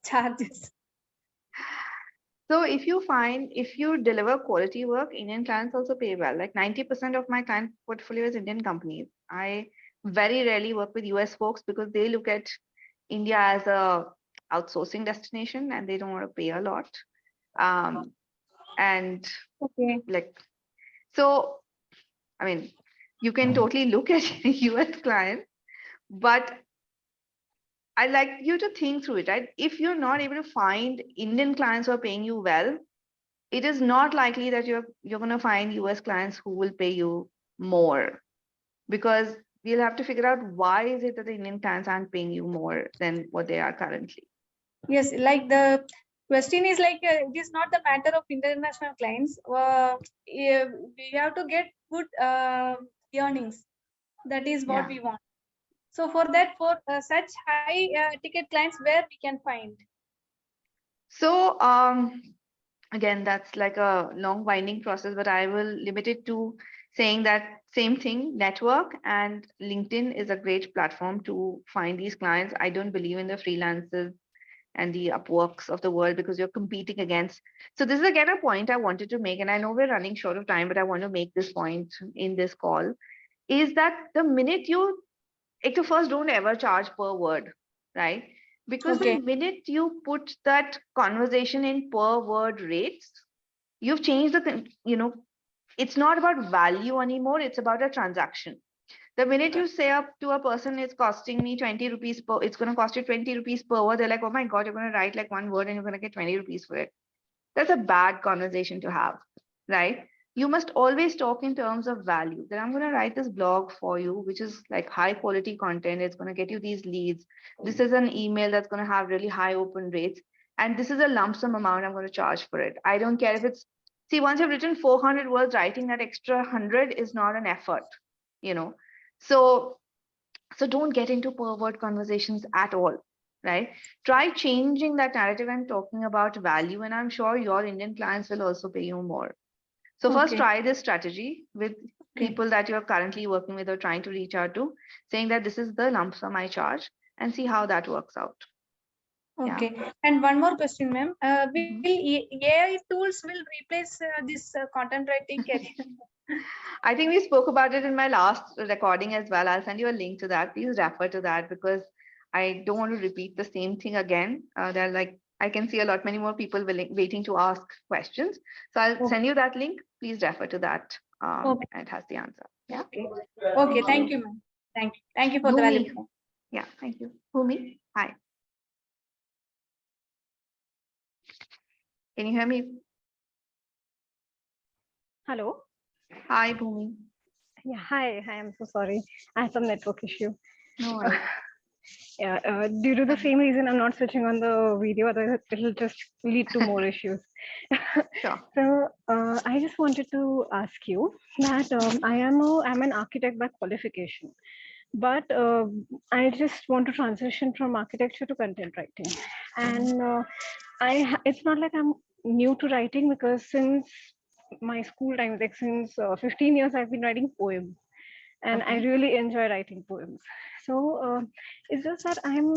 charges. So if you deliver quality work, Indian clients also pay well. Like 90% of my client portfolio is Indian companies. I very rarely work with US folks because they look at India as a outsourcing destination and they don't want to pay a lot. And Okay. So, I mean, you can totally look at US clients, but I'd like you to think through it, right? If you're not able to find Indian clients who are paying you well, it is not likely that you're going to find US clients who will pay you more, because we'll have to figure out why is it that the Indian clients aren't paying you more than what they are currently. Yes, like the question is like it is not the matter of international clients. We have to get good earnings. That is what we want. So for that, for such high ticket clients, where we can find? So again, that's like a long winding process, but I will limit it to saying that same thing, network, and LinkedIn is a great platform to find these clients. I don't believe in the freelancers and the Upworks of the world because you're competing against. So this is again a point I wanted to make, and I know we're running short of time, but I want to make this point in this call, is that the minute you, first don't ever charge per word, right? Because the minute you put that conversation in per word rates, you've changed it's not about value anymore, it's about a transaction. The minute you say up to a person, it's costing me 20 rupees per, it's going to cost you 20 rupees per word, they're like, oh my God, you're going to write like one word and you're going to get 20 rupees for it. That's a bad conversation to have, right? You must always talk in terms of value. That I'm going to write this blog for you, which is like high quality content. It's going to get you these leads. This is an email that's going to have really high open rates. And this is a lump sum amount I'm going to charge for it. I don't care if it's, see, once you've written 400 words, writing that extra 100 is not an effort, So don't get into per word conversations at all. right? Try changing that narrative and talking about value, and I'm sure your Indian clients will also pay you more. So first, Okay. try this strategy with Okay. people that you're currently working with or trying to reach out to, saying that this is the lump sum I charge, and see how that works out. Yeah. Okay. And one more question, ma'am. Will Mhm. AI tools will replace this content writing career? I think we spoke about it in my last recording as well. I'll send you a link to that. Please refer to that because I don't want to repeat the same thing again. There are like I can see a lot many more people waiting to ask questions. So I'll send you that link. Please refer to that. Okay. And it has the answer. Yeah. Okay. Okay. Thank you, ma'am. Thank you. Thank you for the Bhumi. valuable. Yeah, thank you. Bhumi, hi. Can you hear me? Hello. Hi, Bhumi. Yeah, hi. I'm so sorry. I had some network issue. No worries. Yeah, due to the same reason, I'm not switching on the video, otherwise it'll just lead to more issues. Sure. So I just wanted to ask you that I'm an architect by qualification, but I just want to transition from architecture to content writing, and it's not like I'm new to writing because since my school times, like since 15 years, I've been writing poems, and I Okay. really enjoy writing poems. So it's just that I'm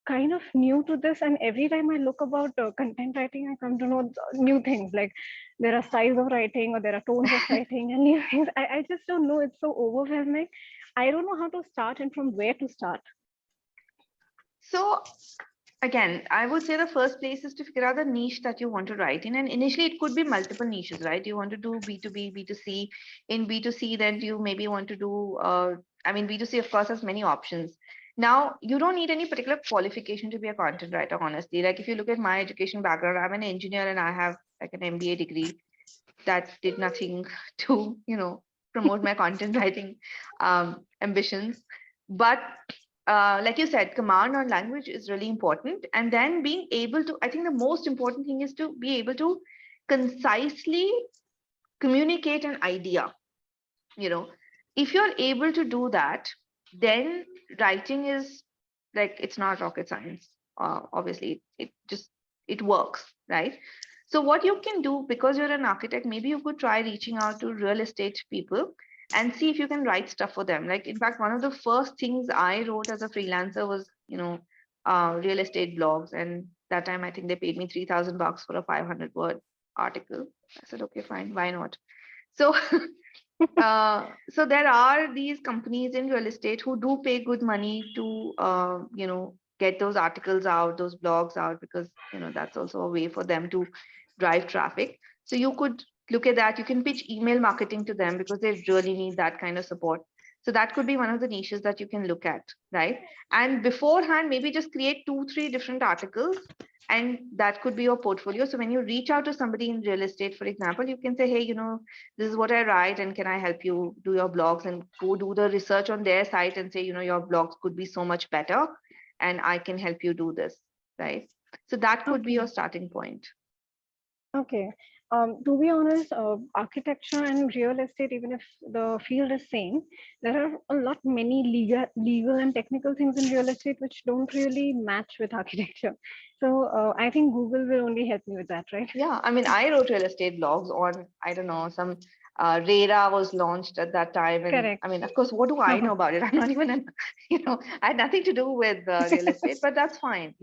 kind of new to this, and every time I look about content writing, I come to know new things. Like there are styles of writing, or there are tones of writing, and new things. I just don't know. It's so overwhelming. I don't know how to start and from where to start. So again, I would say the first place is to figure out the niche that you want to write in. And initially, it could be multiple niches, right? You want to do B2B, B2C. In B2C, then you maybe want to do, B2C, of course, has many options. Now, you don't need any particular qualification to be a content writer, honestly. Like if you look at my education background, I'm an engineer and I have like an MBA degree that did nothing to, promote my content writing ambitions. But like you said, command on language is really important. And then being able to, I think the most important thing is to be able to concisely communicate an idea. If you're able to do that, then writing is like, it's not rocket science. Obviously, it works, right? So what you can do, because you're an architect, maybe you could try reaching out to real estate people and see if you can write stuff for them. Like, in fact, one of the first things I wrote as a freelancer was, real estate blogs. And that time, I think they paid me $3,000 for a 500-word article. I said, okay, fine, why not? So, so there are these companies in real estate who do pay good money to, get those articles out, those blogs out, because, that's also a way for them to drive traffic. So you could look at that. You can pitch email marketing to them because they really need that kind of support. So that could be one of the niches that you can look at, right? And beforehand, maybe just create 2-3 different articles, and that could be your portfolio. So when you reach out to somebody in real estate, for example, you can say, hey, this is what I write, and can I help you do your blogs? And go do the research on their site and say, your blogs could be so much better, and I can help you do this, right? So that could be your starting point. Okay. To be honest, architecture and real estate, even if the field is same, there are a lot many legal and technical things in real estate which don't really match with architecture. So I think Google will only help me with that, right? Yeah, I wrote real estate blogs on, I don't know, some RERA was launched at that time. And Correct. of course, what do I know about it? I'm not even, I had nothing to do with real estate, but that's fine.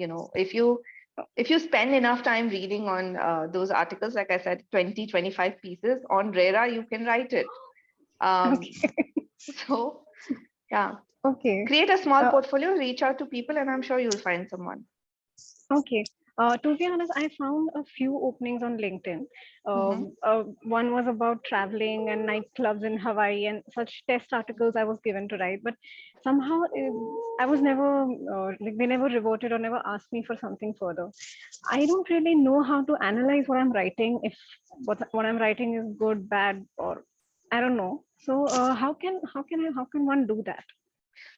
If you spend enough time reading on those articles, like I said, 20-25 pieces on RERA, you can write it. So, yeah. Okay. Create a small portfolio, reach out to people, and I'm sure you'll find someone. Okay. To be honest, I found a few openings on LinkedIn. One was about traveling and nightclubs in Hawaii and such test articles I was given to write. But somehow I was never, they never reverted or never asked me for something further. I don't really know how to analyze what I'm writing, if what I'm writing is good, bad, or I don't know. So how can one do that?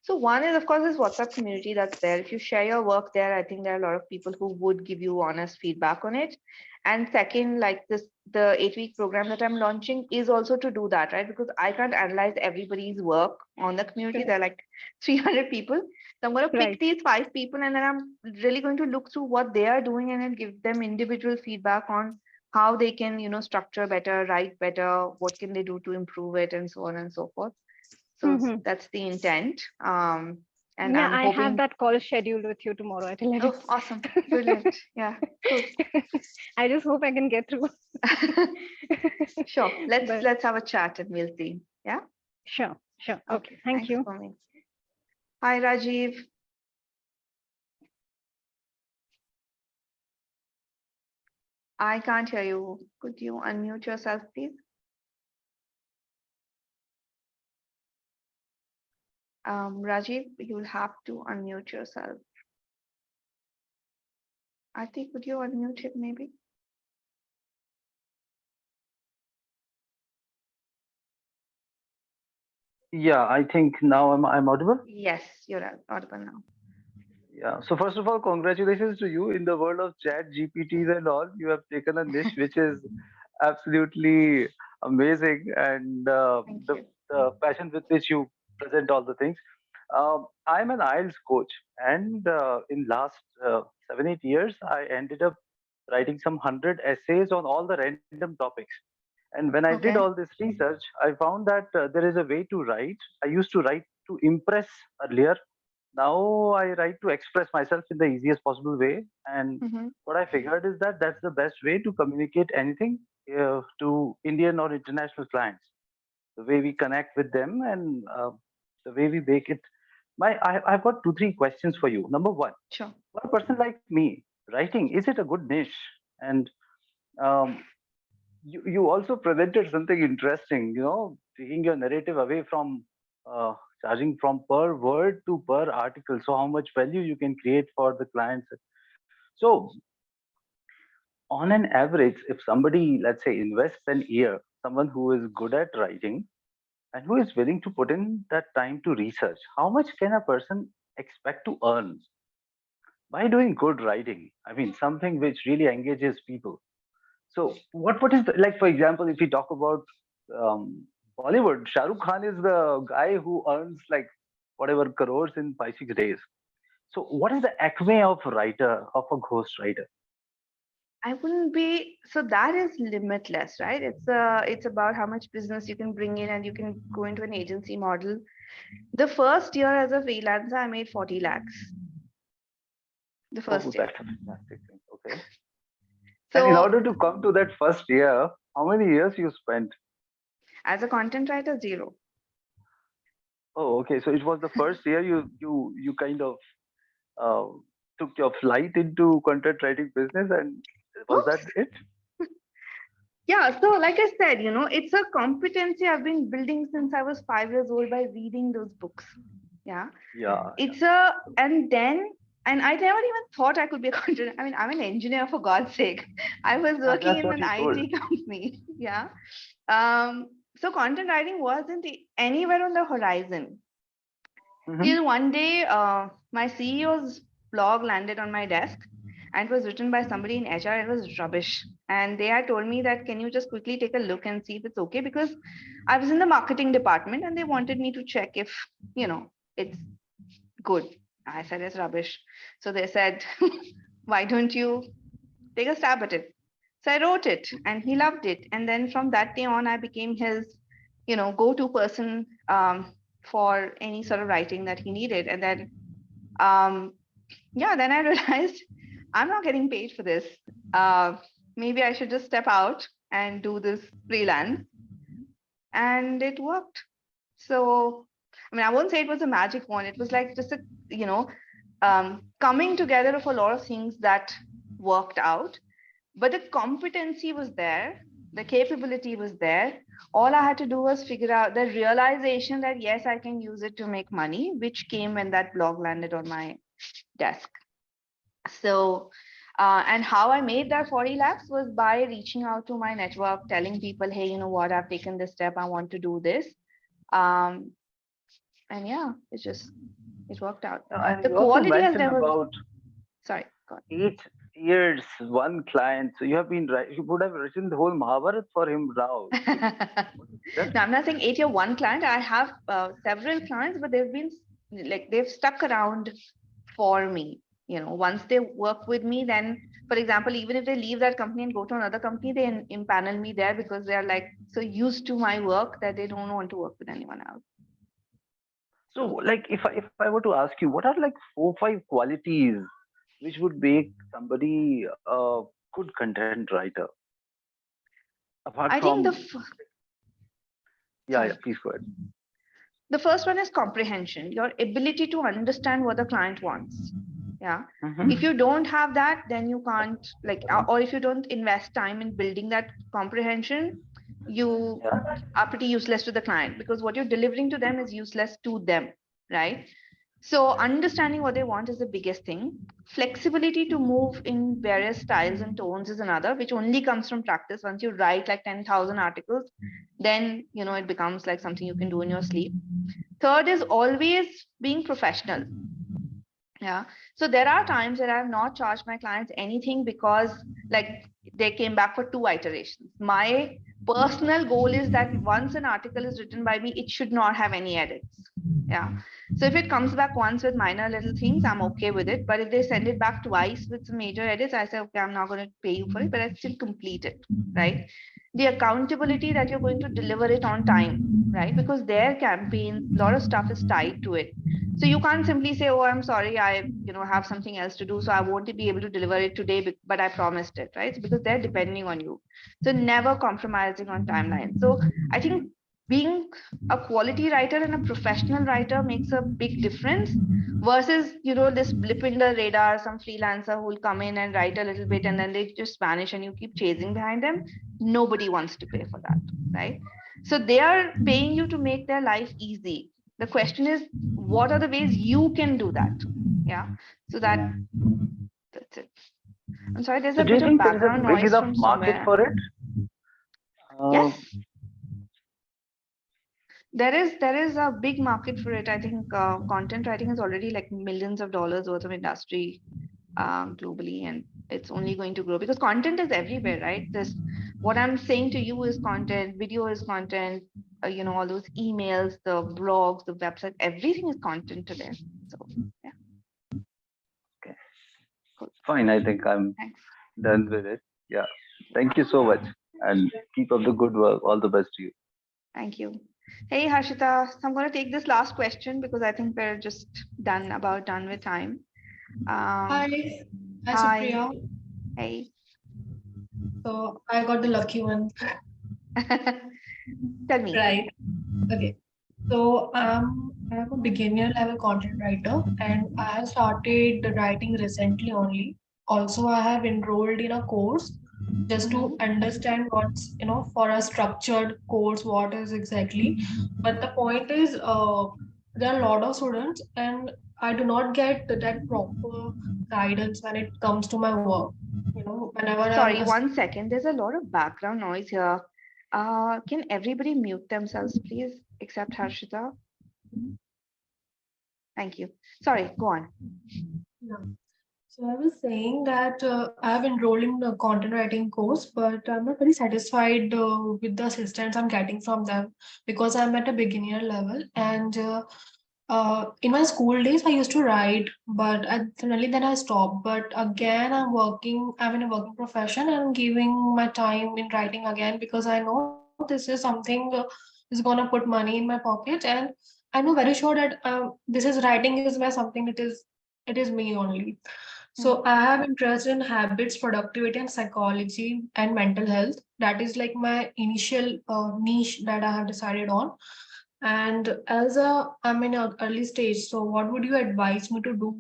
So one is, of course, this WhatsApp community that's there. If you share your work there, I think there are a lot of people who would give you honest feedback on it. And second, like the 8-week program that I'm launching is also to do that, right? Because I can't analyze everybody's work on the community. There are like 300 people. So I'm going to pick Right. these 5 people, and then I'm really going to look through what they are doing and then give them individual feedback on how they can, structure better, write better, what can they do to improve it, and so on and so forth. So Mhm. that's the intent. And Yeah, I'm I have hoping. that call scheduled with you tomorrow at 11. Oh, awesome. Brilliant. Yeah, cool. I just hope I can get through. Sure. Let's But let's have a chat and we'll see. Yeah. sure. Okay. Okay. Thank Thanks you. for me. Hi, Rajiv. I can't hear you. Could you unmute yourself, please? Rajiv, you'll have to unmute yourself. Aarti, could you unmute it maybe? Yeah, I think now I'm audible. Yes, you're audible now. Yeah. So first of all, congratulations to you in the world of chat GPTs and all. You have taken a niche which is absolutely amazing, and Thank the you. the passion with which you present all the things. I'm an IELTS coach, and in last 7 8 years, I ended up writing some 100 essays on all the random topics. And when I did Okay. all this research, I found that there is a way to write. I used to write to impress earlier. Now I write to express myself in the easiest possible way. And Mm-hmm. what I figured is that that's the best way to communicate anything to Indian or international clients. The way we connect with them and the way we make it. I've got 2 3 questions for you. Number one, Sure. for a person like me, writing, is it a good niche? And um, you also presented something interesting, taking your narrative away from uh, charging from per word to per article. So how much value you can create for the clients. So on an average, if somebody, let's say, invests an year, someone who is good at writing and who is willing to put in that time to research, how much can a person expect to earn by doing good writing? I mean, something which really engages people. So what is the, like, for example, if we talk about Bollywood, Shah Rukh Khan is the guy who earns like whatever crores in 5 6 days. So what is the acme of writer, of a ghost writer? I wouldn't be, so that is limitless, right? It's about how much business you can bring in and you can go into an agency model. The first year as a freelancer, I made 40 lakhs. The Oh, first year. that's a fantastic thing. Okay. And in So order to come to that first year, how many years you spent? as a content writer, 0. Oh, okay. So it was the first year you kind of uh, took your flight into content writing business, and was that Oops. it? Yeah, so like I said, it's a competency I've been building since I was 5 years old by reading those books. Yeah. Yeah. And I never even thought I could be a content. I mean, I'm an engineer for God's sake. I was working That's in what an you told. IT company. Yeah. So content writing wasn't anywhere on the horizon. Mhm. Till one day, my CEO's blog landed on my desk and it was written by somebody in HR. It was rubbish. And they had told me that, can you just quickly take a look and see if it's okay? Because I was in the marketing department and they wanted me to check if, it's good. I said it's rubbish. So they said, why don't you take a stab at it? So I wrote it and he loved it. And then from that day on, I became his, go-to person for any sort of writing that he needed. And then, then I realized I'm not getting paid for this. Uh, Maybe I should just step out and do this freelance. And it worked. So, I mean, I won't say it was a magic wand. It was like just a, coming together of a lot of things that worked out. But the competency was there, the capability was there. All I had to do was figure out the realization that yes, I can use it to make money, which came when that blog landed on my desk. So, and how I made that 40 lakhs was by reaching out to my network, telling people, hey, you know what, I've taken this step, I want to do this. And yeah, it worked out. And The you also quality has mentioned never, about sorry, go on. 8 years, one client. So you have been right. You would have written the whole Mahabharat for him now. No, I'm not saying 8 year one client. I have several clients, but they've been, like they've stuck around for me. Once they work with me, then, for example, even if they leave that company and go to another company, they impanel me there because they are like so used to my work that they don't want to work with anyone else. So, like, if I were to ask you, what are like 4-5 qualities which would make somebody a good content writer? Apart I think from, yeah, sorry. please go ahead. The first one is comprehension, your ability to understand what the client wants. Yeah. If you don't have that, then you can't or if you don't invest time in building that comprehension, you are pretty useless to the client because what you're delivering to them is useless to them, right? So understanding what they want is the biggest thing. Flexibility to move in various styles and tones is another, which only comes from practice. Once you write like 10,000 articles, then it becomes like something you can do in your sleep. Third is always being professional. Yeah. So there are times that I have not charged my clients anything because like they came back for 2 iterations. My personal goal is that once an article is written by me, it should not have any edits. Yeah. So if it comes back once with minor little things, I'm okay with it. But if they send it back twice with some major edits, I say, okay, I'm not going to pay you for it, but I still complete it, right? The accountability that you're going to deliver it on time, right? Because their campaign, a lot of stuff is tied to it. So you can't simply say, oh, I'm sorry, I have something else to do, so I won't be able to deliver it today, but I promised it, right? Because they're depending on you. So never compromising on timeline. So I think being a quality writer and a professional writer makes a big difference versus this blip in the radar, some freelancer who will come in and write a little bit and then they just vanish and you keep chasing behind them. Nobody wants to pay for that, right? So they are paying you to make their life easy. The question is, what are the ways you can do that? Yeah. So that's it. I'm sorry, there's So a do you bit of think there is a background big noise enough from market somewhere. for it? Yes. There is a big market for it. I think content writing is already like millions of dollars worth of industry globally, and it's only going to grow because content is everywhere, right? What I'm saying to you is content, video is content, all those emails, the blogs, the website, everything is content today. So yeah. Okay. Cool. Fine. I think I'm done with it. Yeah. Thank you so much, and keep up the good work. All the best to you. Thank you. Hey Harshita, so I'm going to take this last question because I think we're just done with time. Hi. Hi, Hi. Supriya. Hey. So I got the lucky one. Tell me. Right. Okay. So I'm a beginner level content writer and I have started writing recently only. Also, I have enrolled in a course just to understand what's, for a structured course, what is exactly. But the point is, there are a lot of students and I do not get that proper guidance when it comes to my work. Whenever Sorry, 1 second. There's a lot of background noise here. Can everybody mute themselves, please, except Harshita? Thank you. Sorry, go on. Yeah. So I was saying that I have enrolled in a content writing course, but I'm not very satisfied with the assistance I'm getting from them because I'm at a beginner level. And in my school days, I used to write, but suddenly then I stopped. But again, I'm in a working profession and I'm giving my time in writing again because I know this is something is going to put money in my pocket. And I know very sure that this is writing is my something, it is me only. So I have interest in habits, productivity, and psychology and mental health. That is like my initial niche that I have decided on. And I'm in an early stage, so what would you advise me to do,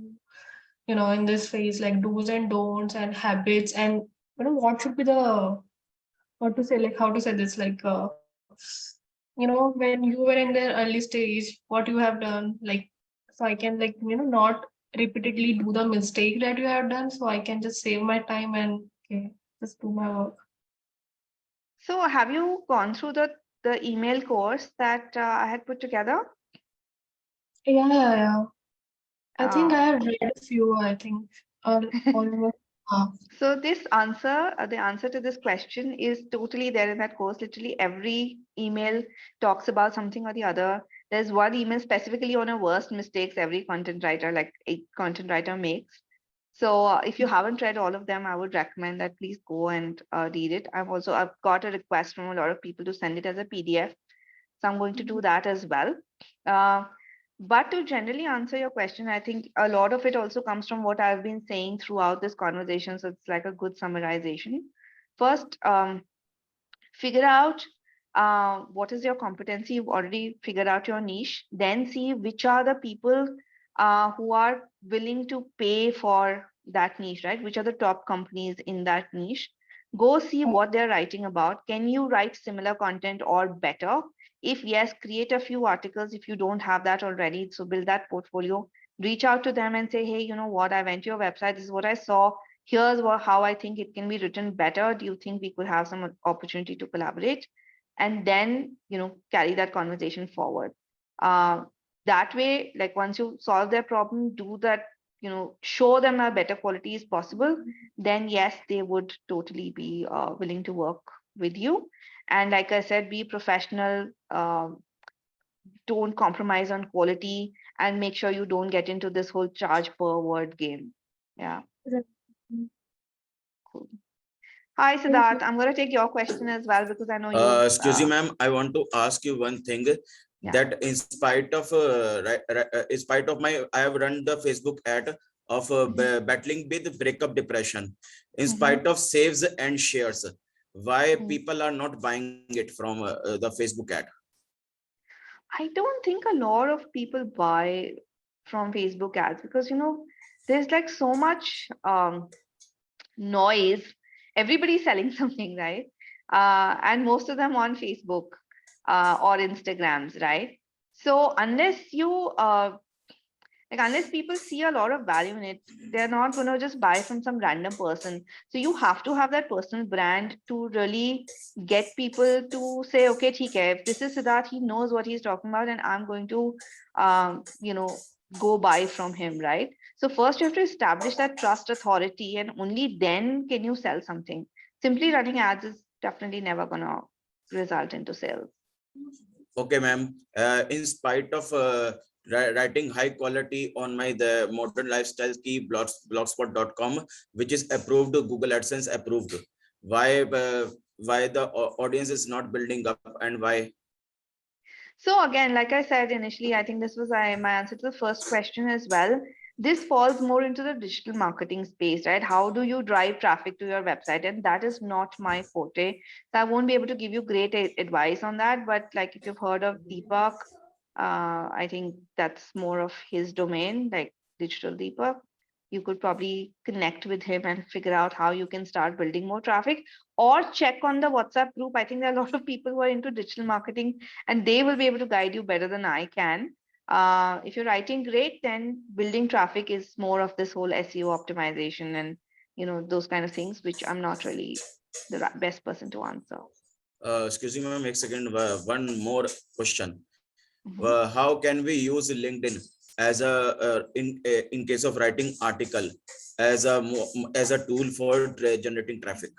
in this phase, like do's and don'ts and habits, and what should be the what to say, like how to say this, like when you were in the early stage, what you have done, like so I can like not repeatedly do the mistake that you have done, so I can just save my time and just do my work. So have you gone through the email course that I had put together? Yeah. I think I have read a few, I think, almost half. So the answer to this question is totally there in that course. Literally every email talks about something or the other. There's one email specifically on a worst mistakes every content writer, like a content writer makes. So if you haven't read all of them, I would recommend that please go and read it. I've got a request from a lot of people to send it as a PDF. So I'm going to do that as well. But to generally answer your question, I think a lot of it also comes from what I've been saying throughout this conversation. So it's like a good summarization. First, figure out what is your competency. You've already figured out your niche. Then see which are the people who are willing to pay for that niche, right? Which are the top companies in that niche? Go see what they're writing about. Can you write similar content or better? If yes, create a few articles if you don't have that already. So build that portfolio. Reach out to them and say, hey, you know what? I went to your website. This is what I saw. Here's how I think it can be written better. Do you think we could have some opportunity to collaborate? And then, carry that conversation forward. That way, like once you solve their problem, do that, show them a better quality is possible, then yes, they would totally be willing to work with you. And like I said, be professional, don't compromise on quality, and make sure you don't get into this whole charge per word game. Yeah. Cool. Hi, Siddharth. I'm going to take your question as well because I know you. Excuse me, ma'am. I want to ask you one thing. That in spite of I have run the Facebook ad of battling with breakup depression. In spite of saves and shares, why people are not buying it from the Facebook ad? I don't think a lot of people buy from Facebook ads because there's like so much noise. Everybody's selling something, right? And most of them on Facebook or Instagrams, right? So unless people see a lot of value in it, they're not going to just buy from some random person. So you have to have that personal brand to really get people to say, okay, TK, if this is Siddharth, he knows what he's talking about, and I'm going to, go buy from him, right? So first you have to establish that trust authority, and only then can you sell something. Simply running ads is definitely never going to result into sales. Okay, ma'am. In spite of writing high quality on the modern lifestyle key blogspot.com, which is approved, Google AdSense approved, why the audience is not building up, and why? So again, like I said initially, I think this was my answer to the first question as well. This falls more into the digital marketing space, right? How do you drive traffic to your website? And that is not my forte. So I won't be able to give you great advice on that. But like if you've heard of Deepak, I think that's more of his domain, like digital Deepak. You could probably connect with him and figure out how you can start building more traffic, or check on the WhatsApp group. I think there are a lot of people who are into digital marketing and they will be able to guide you better than I can. If you're writing great, then building traffic is more of this whole SEO optimization and those kind of things, which I'm not really the best person to answer. Excuse me, ma'am, 1 second. One more question. How can we use LinkedIn as in case of writing article as a tool for generating traffic?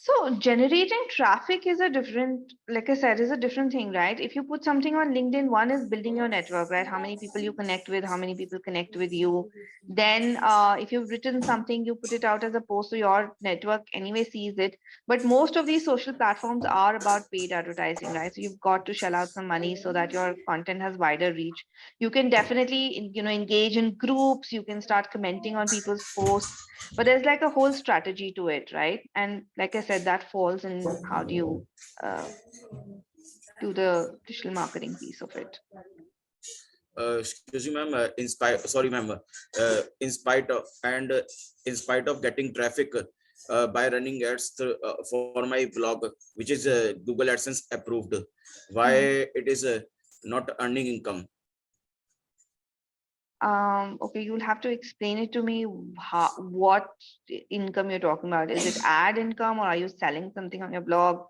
So generating traffic is a different, like I said, is a different thing, right? If you put something on LinkedIn, one is building your network, right? How many people you connect with, how many people connect with you. Then if you've written something, you put it out as a post, so your network anyway sees it. But most of these social platforms are about paid advertising, right? So you've got to shell out some money so that your content has wider reach. You can definitely, engage in groups. You can start commenting on people's posts, but there's like a whole strategy to it, right? And like I said, that falls in how do you do the digital marketing piece of it. Excuse me, ma'am. In spite of getting traffic by running ads for my blog, which is Google AdSense approved, why it is not earning income? Okay, you'll have to explain it to me. What income you're talking about? Is it ad income, or are you selling something on your blog?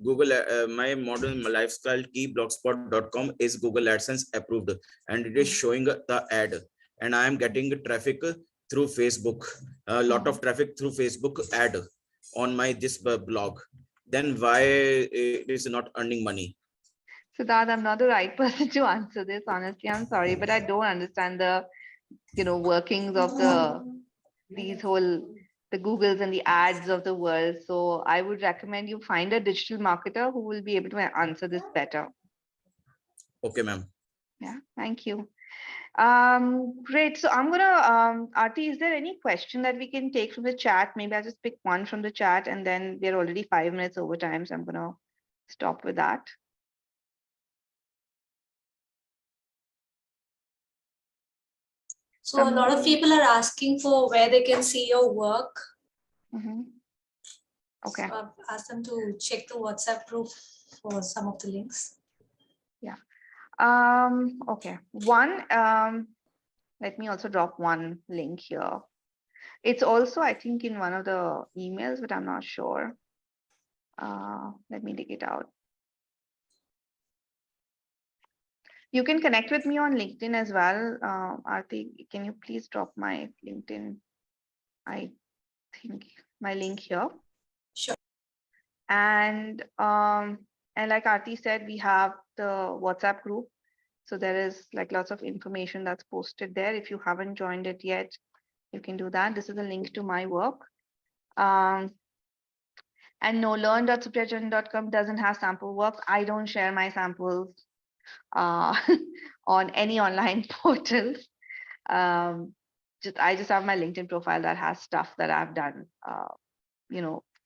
Google, my modern lifestyle key blogspot.com is Google AdSense approved, and it is showing the ad, and I am getting traffic through Facebook, a lot of traffic through Facebook ad on my this blog. Then why it is not earning money? Siddharth, I'm not the right person to answer this. Honestly, I'm sorry, but I don't understand the, workings of these whole the Googles and the ads of the world. So I would recommend you find a digital marketer who will be able to answer this better. Okay, ma'am. Yeah, thank you. Great. So I'm gonna, Aarti, is there any question that we can take from the chat? Maybe I'll just pick one from the chat, and then we're already 5 minutes over time, so I'm gonna stop with that. So a lot of people are asking for where they can see your work. Okay. So I've asked them to check the WhatsApp group for some of the links. Yeah. Okay. One, let me also drop one link here. It's also, I think, in one of the emails, but I'm not sure. Let me dig it out. You can connect with me on LinkedIn as well. Aarti, can you please drop my LinkedIn? I think my link here. Sure. And like Aarti said, we have the WhatsApp group. So there is like lots of information that's posted there. If you haven't joined it yet, you can do that. This is a link to my work. And nolearn.supriyacharan.com doesn't have sample work. I don't share my samples on any online portals. I just have my LinkedIn profile that has stuff that I've done,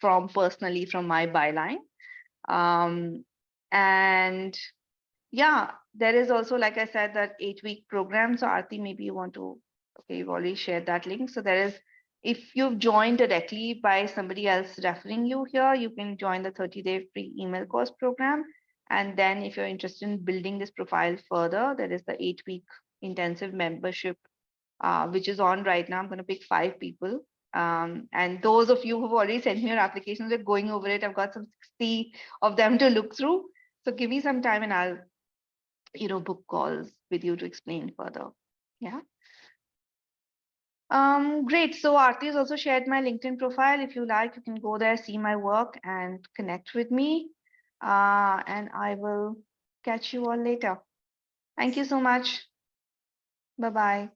from personally from my byline. And yeah, there is also, like I said, that 8-week program. So Aarti, maybe you want to, okay, you've already shared that link. So there is, if you've joined directly by somebody else referring you here, you can join the 30-day free email course program. And then if you're interested in building this profile further, there is the 8-week intensive membership, which is on right now. I'm going to pick 5 people. And those of you who've already sent me your applications, we're going over it. I've got some 60 of them to look through. So give me some time and I'll book calls with you to explain further. Yeah. Great. So Aarti has also shared my LinkedIn profile. If you like, you can go there, see my work and connect with me. And I will catch you all later. Thank you so much. Bye-bye.